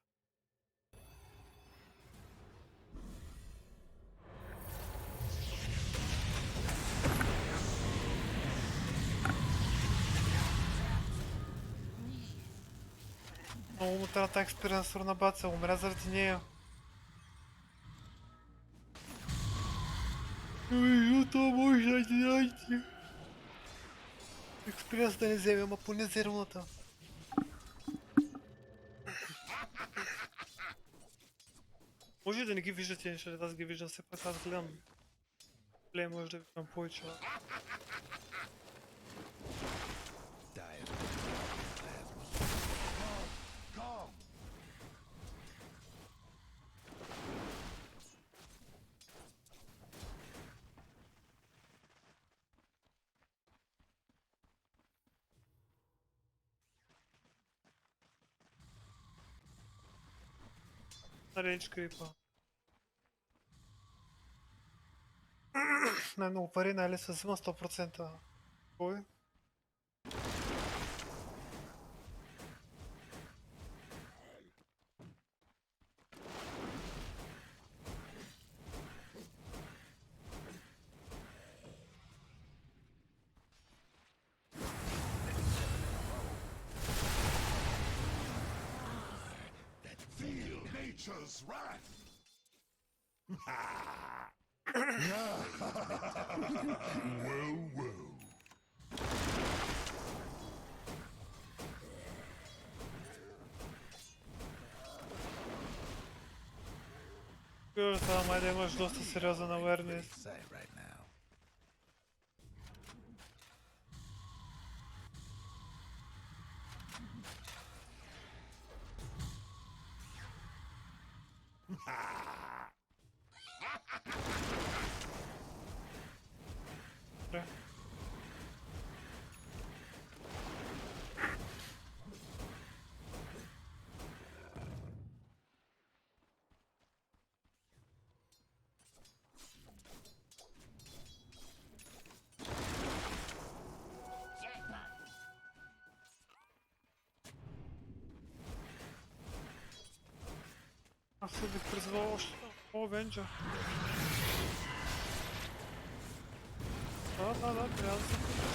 Много му трябва тази експириенс на баца, умря заради нея. Това може да ти дайте. Експириенс да не вземе, ама поне зерната. Може да не ги виждате, защото аз ги виждам, все пак аз гледам. Плей може да виждам повече. Рейндж крипа. Най-много пари, най-лесно взима 100%. Кой? Nature's wrath. Well. Това май да имаш доста сериозен awareness. Добре. Аз се бих призвал още Avenger. Да, трябва да се включва.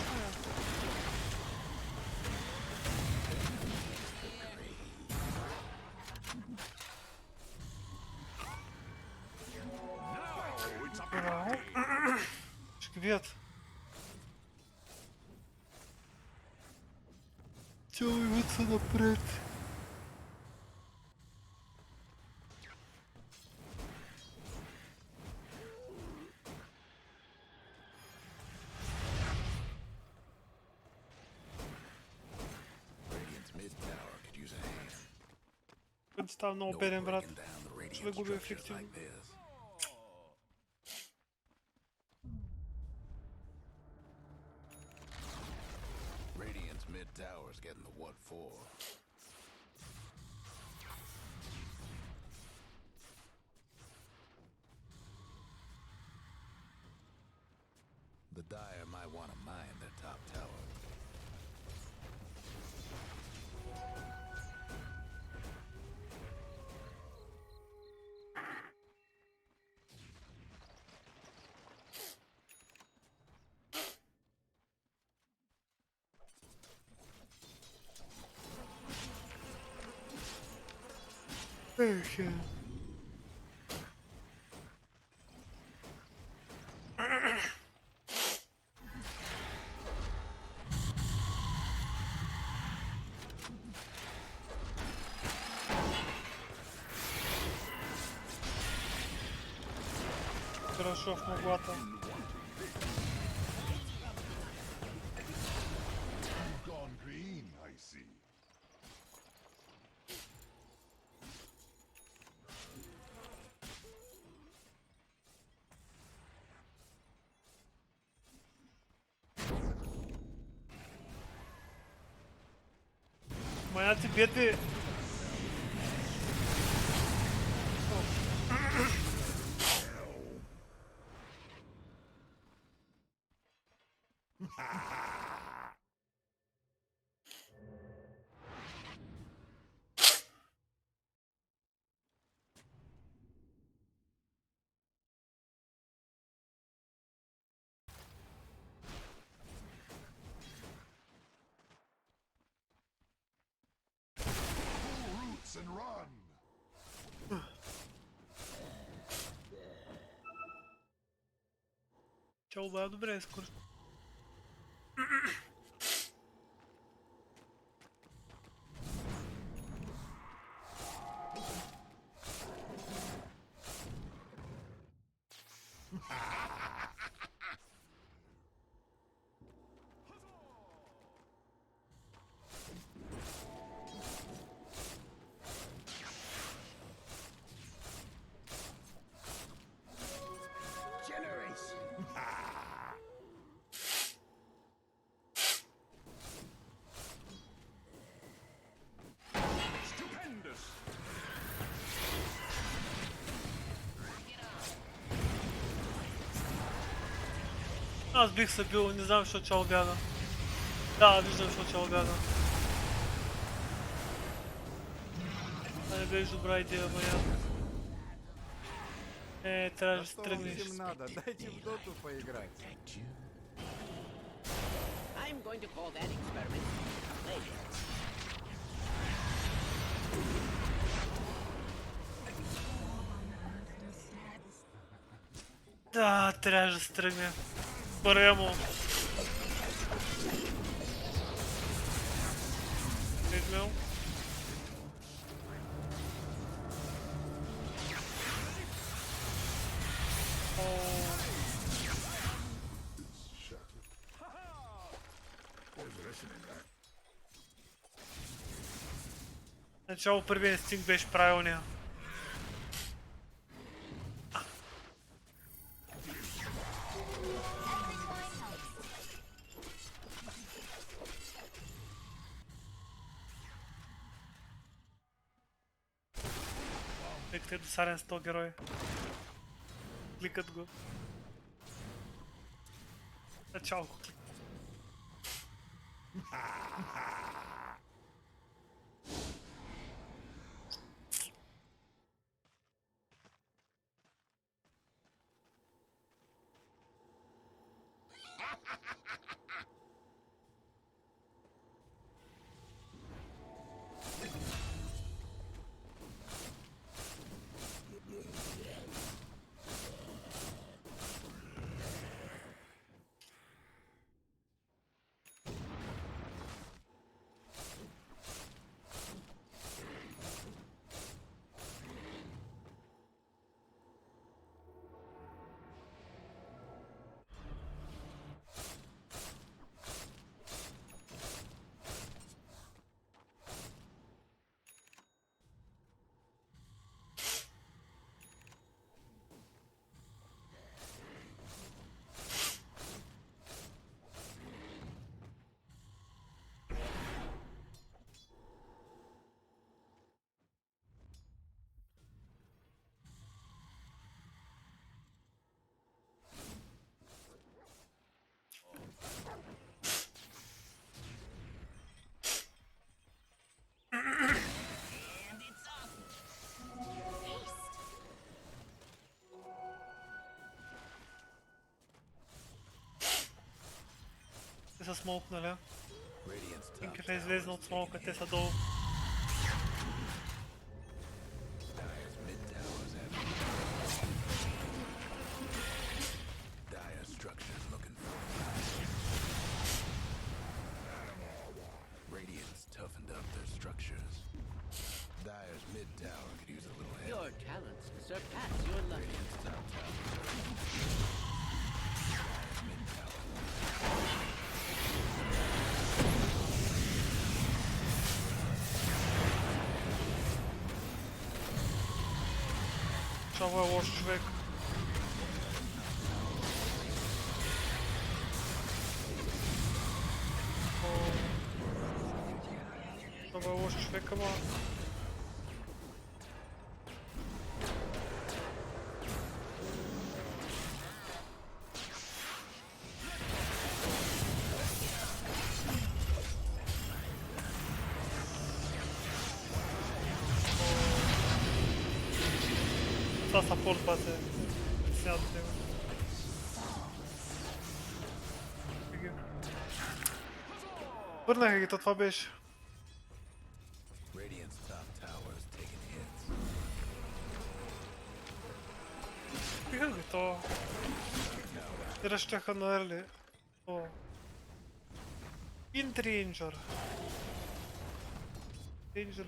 Браво. Ще ги бият. Тяват се напред. Който става много беден, брат. Ще да губи ефективно. Radiant's mid tower's getting the what for. The Dire might want to mine their top tower. Okay. Хорошо в мглата. Gone green, I see. Моя ти беди. Roots and run. Чао, бая, добре, скоро. Аз бих се бил, не знам защо чал бяга. Да, виждам защо чал бяга. Това не беше добра идея, бая. Трябваше да се тръгнеш. Дайте в доту поиграть. I'm going to call that experiment a failure. Да, трябваше да се тръгне. Бъремо. Видмел. Начало първият инстинкт беше правилния. Тъй е досаден с този герой. Кликат го. Начало го кликат. са смолкнали. Кинката е излезна от смолка, те са долу. Your talents surpass your luck. Това е лош човек. Това е лош човек, ама... Това са порт, се сядат него. Върнаха ги, то това беше. Биха ги то. Те разщяха на ерли. Интринджър. Интринджър.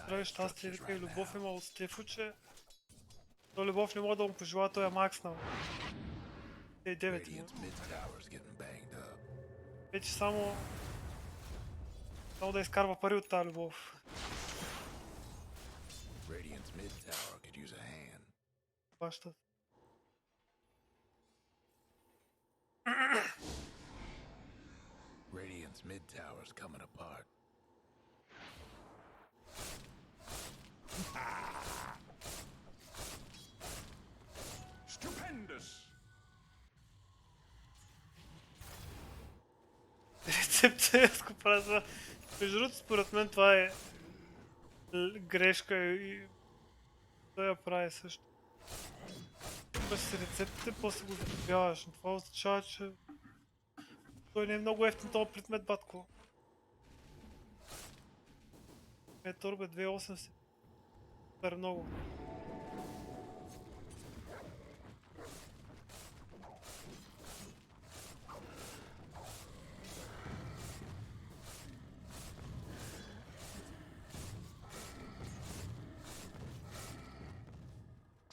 Здравей, щастие, вика и любов има от Стефо, че то любов не мога да му пожела, той е макснал. Те 9 му. Вече само да изкарва пари от тази любов. Баща. Radiant's mid tower's coming apart. Stupendous! Рецептеско празва. Между другото, според мен това е грешка и той я прави също. Пъш си рецептите, после го забавяваш, но това означава, че той не е много ефтин този предмет, батко. Торбе 2.8 супер много.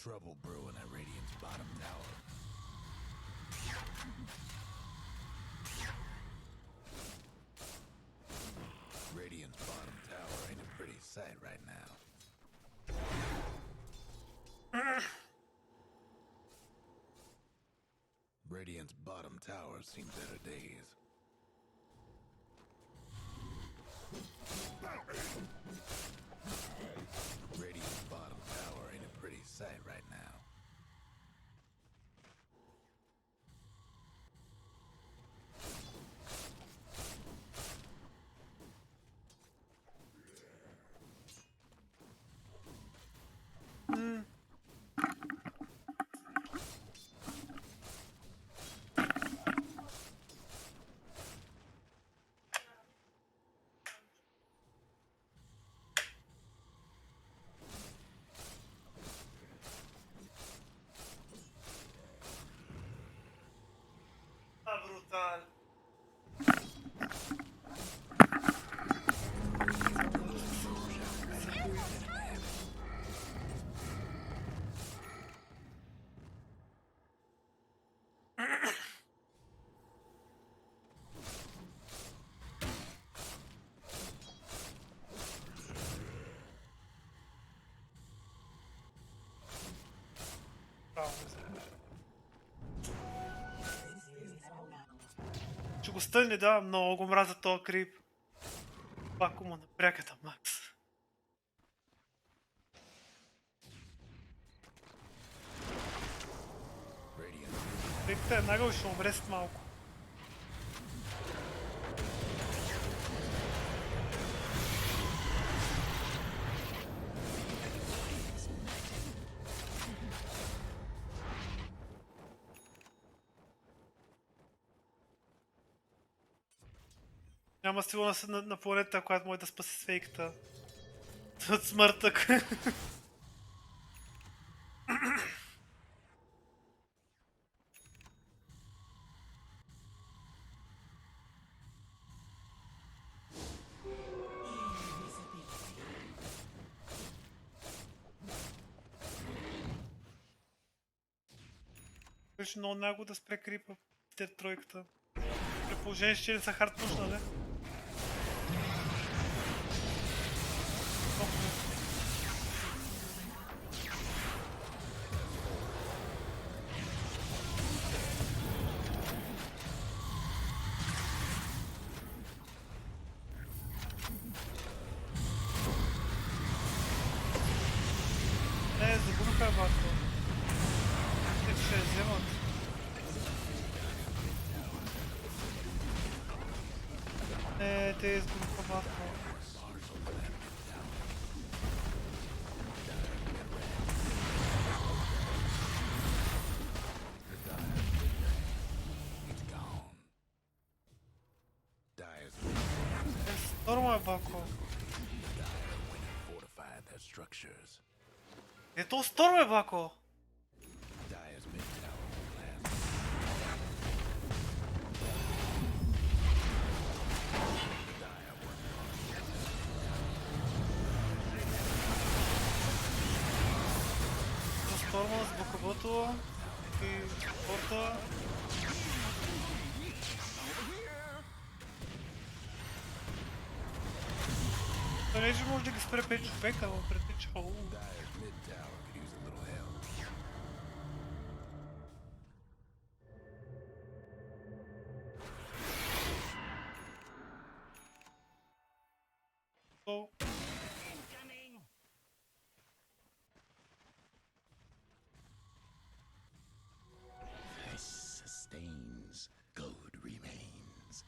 Trouble brewing at Radiant's bottom tower. Radiant's bottom tower ain't a pretty sight right now. Radiant's bottom tower seen better days. Radiant's bottom tower ain't a pretty sight right now. Brutal. Че го стънне, да, много мразя този крип. Пак му напряката, Макс. Крипта е нагъл, ще умре след малко. Няма сигурност на планета, която може да спаси свейката от смъртта. Беше много нагло да спре крипа в тройката. При положение, че не са хард пуш, нали? Не, загубиха батко. Те ще я вземат. Не, те изгубиха батко. Норма е бако. Ето Сторм е бако. Сторма с боковото и порта. Понеже може да ги спре 5 човека, но предвид хау. Sustains, gold remains.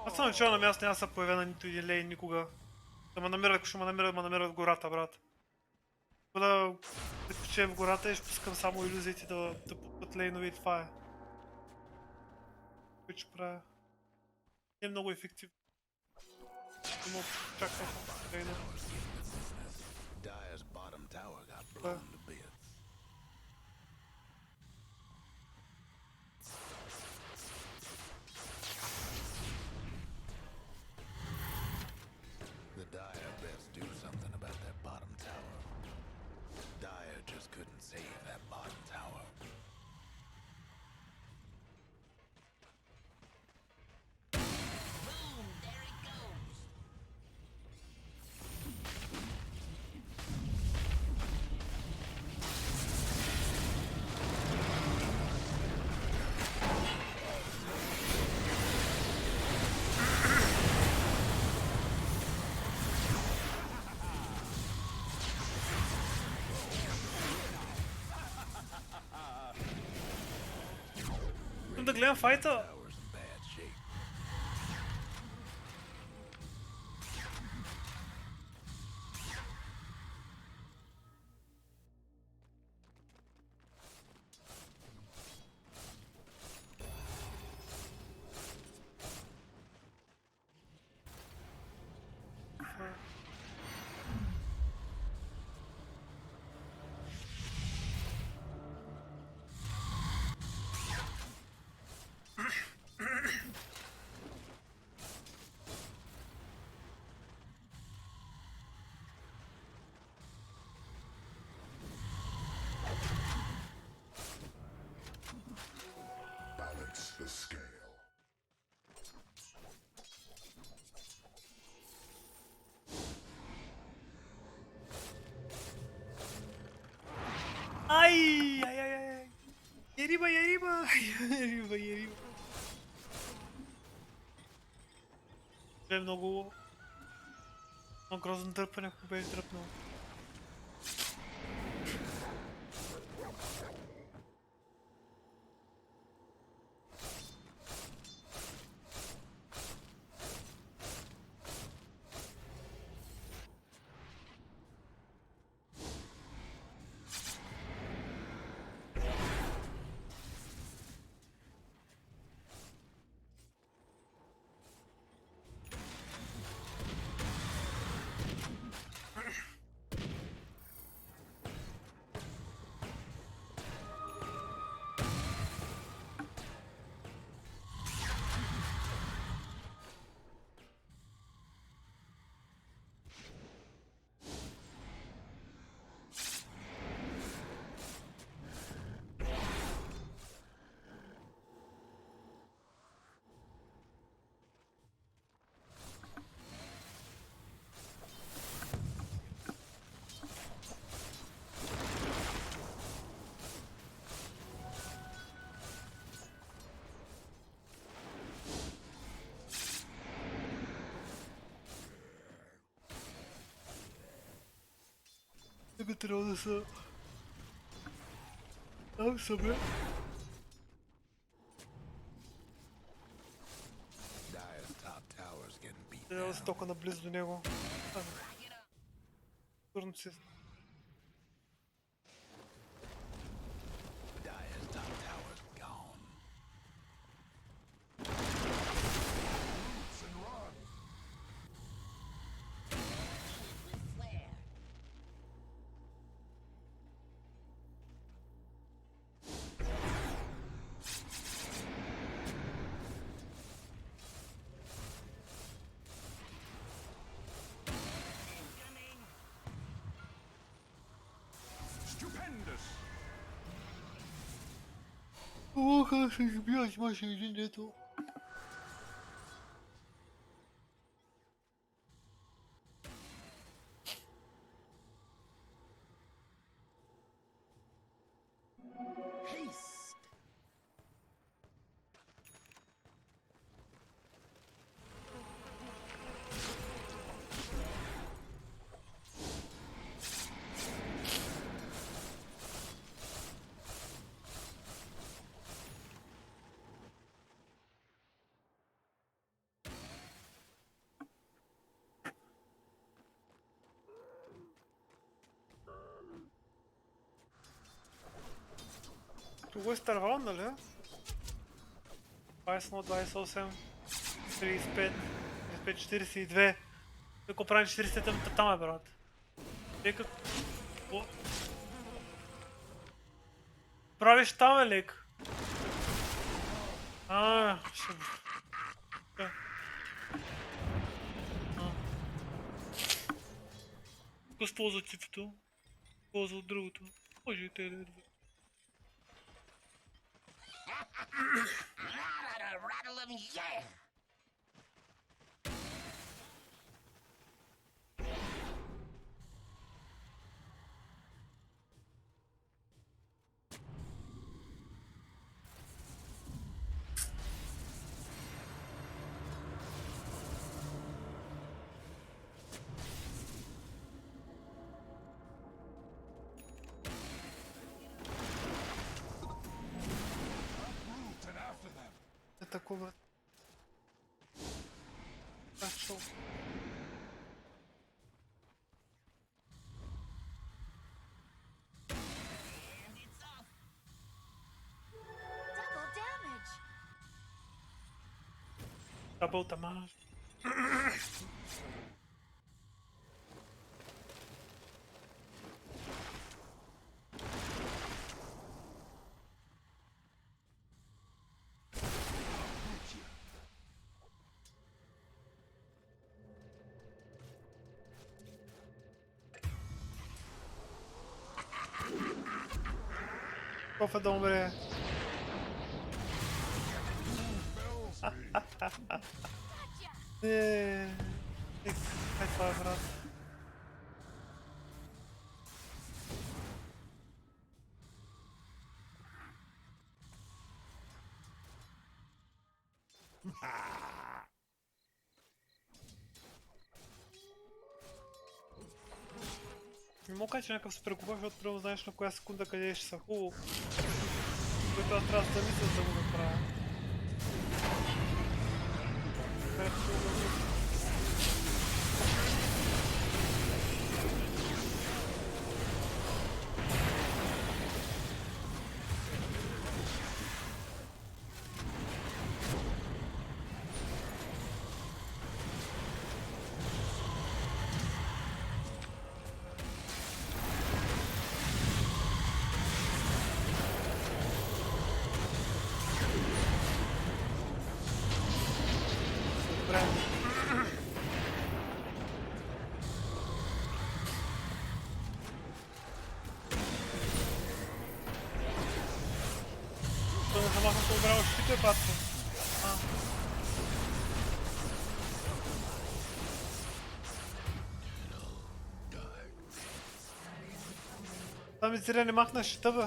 Аз съм начало на място, няма се появя на нито един лейн никога. Да ме намерят, ако ще ме намерят в гората, брат. Да печем в гората и ще пускам само илюзиите да пускат лейнове и това е. Което ще правя. Не е много ефективно. Но чакам лейна. Да. The Dire best do something about that bottom tower. Dire just couldn't save that bottom tower. Boom! There it goes. Да гледам файта. Balance the scale. Ай, ай, ай, ай. Яриба, яриба. Яриба, яриба. Бе много грозно дърпане, ако беше дръпнал. трябва да са... Там са, бе. Трябва да се тока наблизо до него. Турно си. О, как се избивать, Маша, иди нету. Това е старвал, нали? 21, 28, 35, 35, 42. Ако правим 40 там е, брат. Лека... Правиш там е, лек. Ще... Какво използва типото? Използва от другото. Може и те да идват. Rattle 'em, yeah! Такова. Пошел. Double damage. Кофе да умре. Не. Това е, брат. Не мога кажа, че някакъв се прекупаш, защото прямо знаеш на коя секунда къде ще са хубаво. Което аз трябва да мисля да го направя. Там зря не махна щита, бе.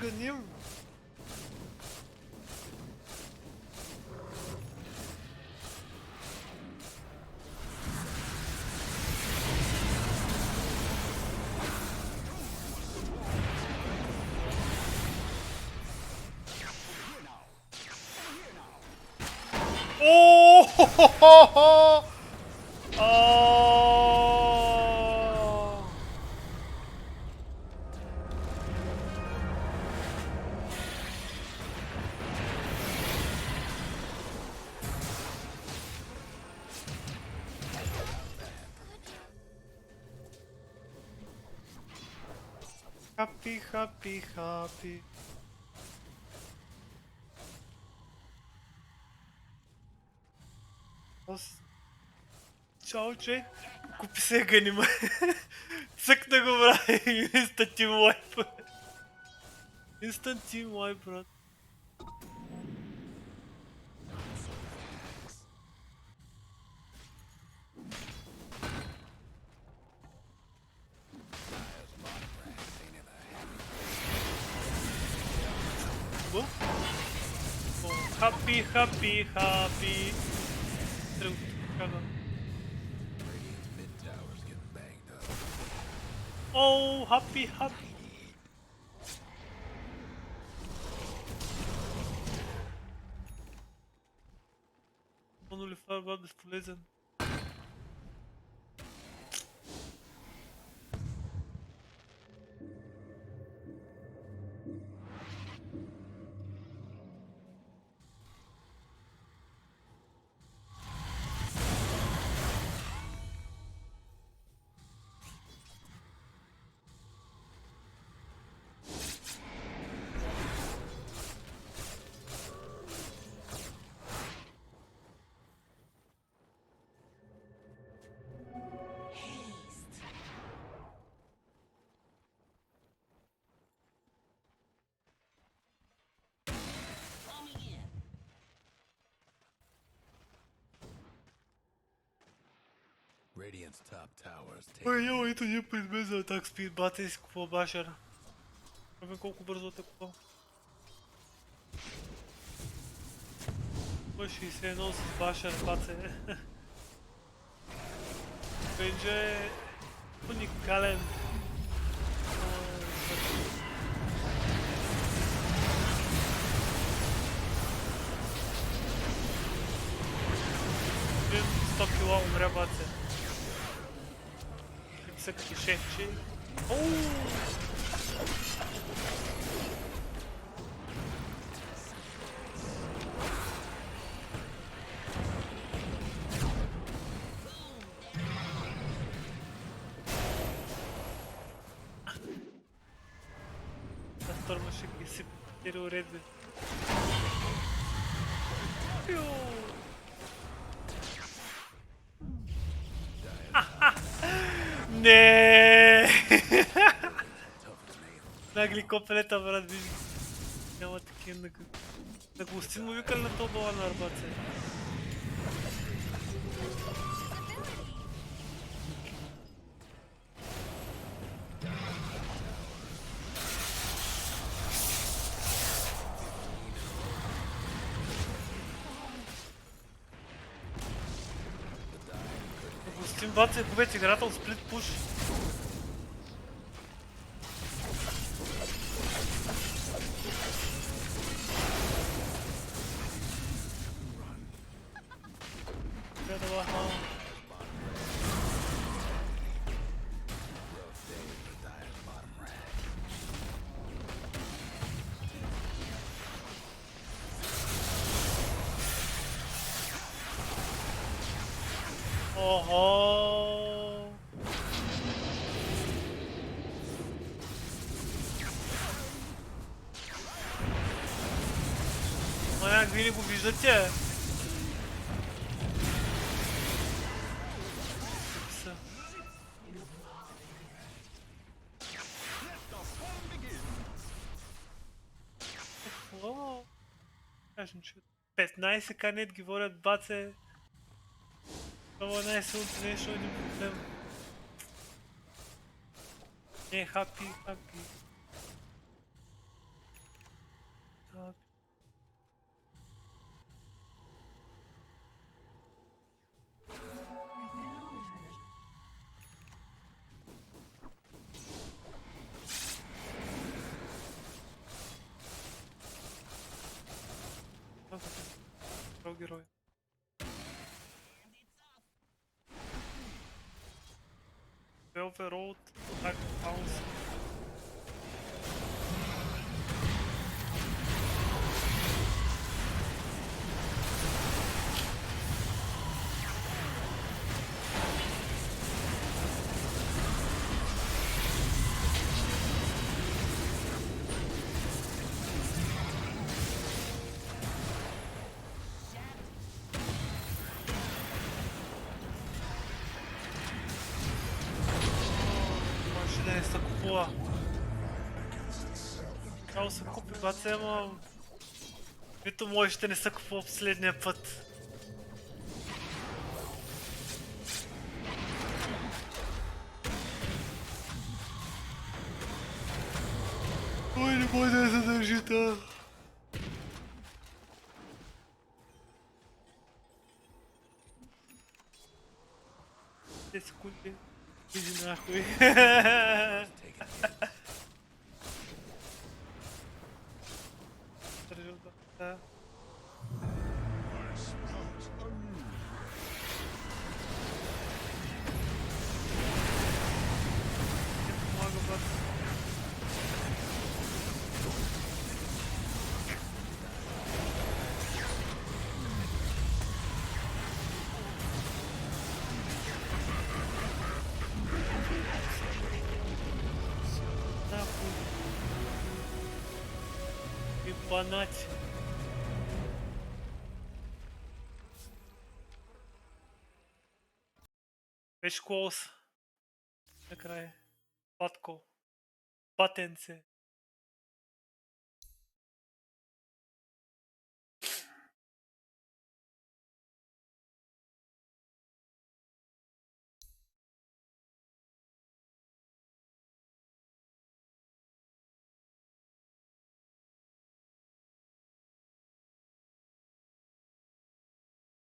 храним. О, хо-хо-хо-хо! Happy, happy, happy. Чао, че? Купи се ганима. Цъкна го, брат. Instant team wipe. Instant team wipe, брат. Happy, happy, happy. Oh, happy, happy. Он ли фарбат безполезен? Radiant's top towers take. Ой, йо, ето ние пред мен за атак спид, бате и си купува башера. Абе колко бързо атакува. 61 с башер, бате. Бенджа е уникален. Един 100 кила умря, бате. Като шефче. Storma ще ги си тероредби. Не! Нагли копелета, брат, виж ги. Няма такива на гостин му викали на този бала на арбаце. Гостин баце, губец играта от сплит пуш. Ого! Маяк, вие ли го виждате? Кажем, че 15 канет ги водят баце. Това най-силното нещо е един проблем. Не, хапи. герой. Velvet Road, Dark House. Не се купува. Трябва се купи, баце, ама... Вито може ще не се купува последния път. Ой, не може да се държи това. Те секунди. Иди нахуй. Да. Помага, брат. Нахуй. Ебанать. Вече клоус. Накрая. Батко. Батенце.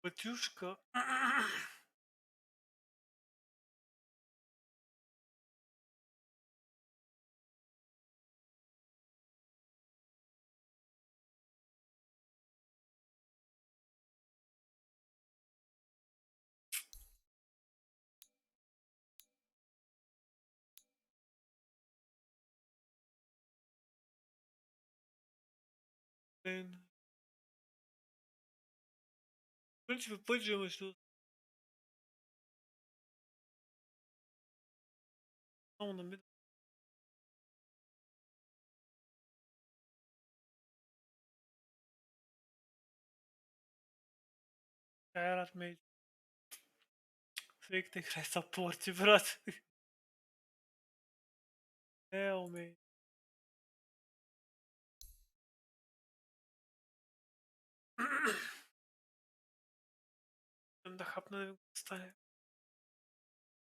Батюшка. В принципе, пойдем, что само на мид. Кайрат мейт. Всеки те играй саппорти, брат. Hell, mate. Да хапна да ви го стане.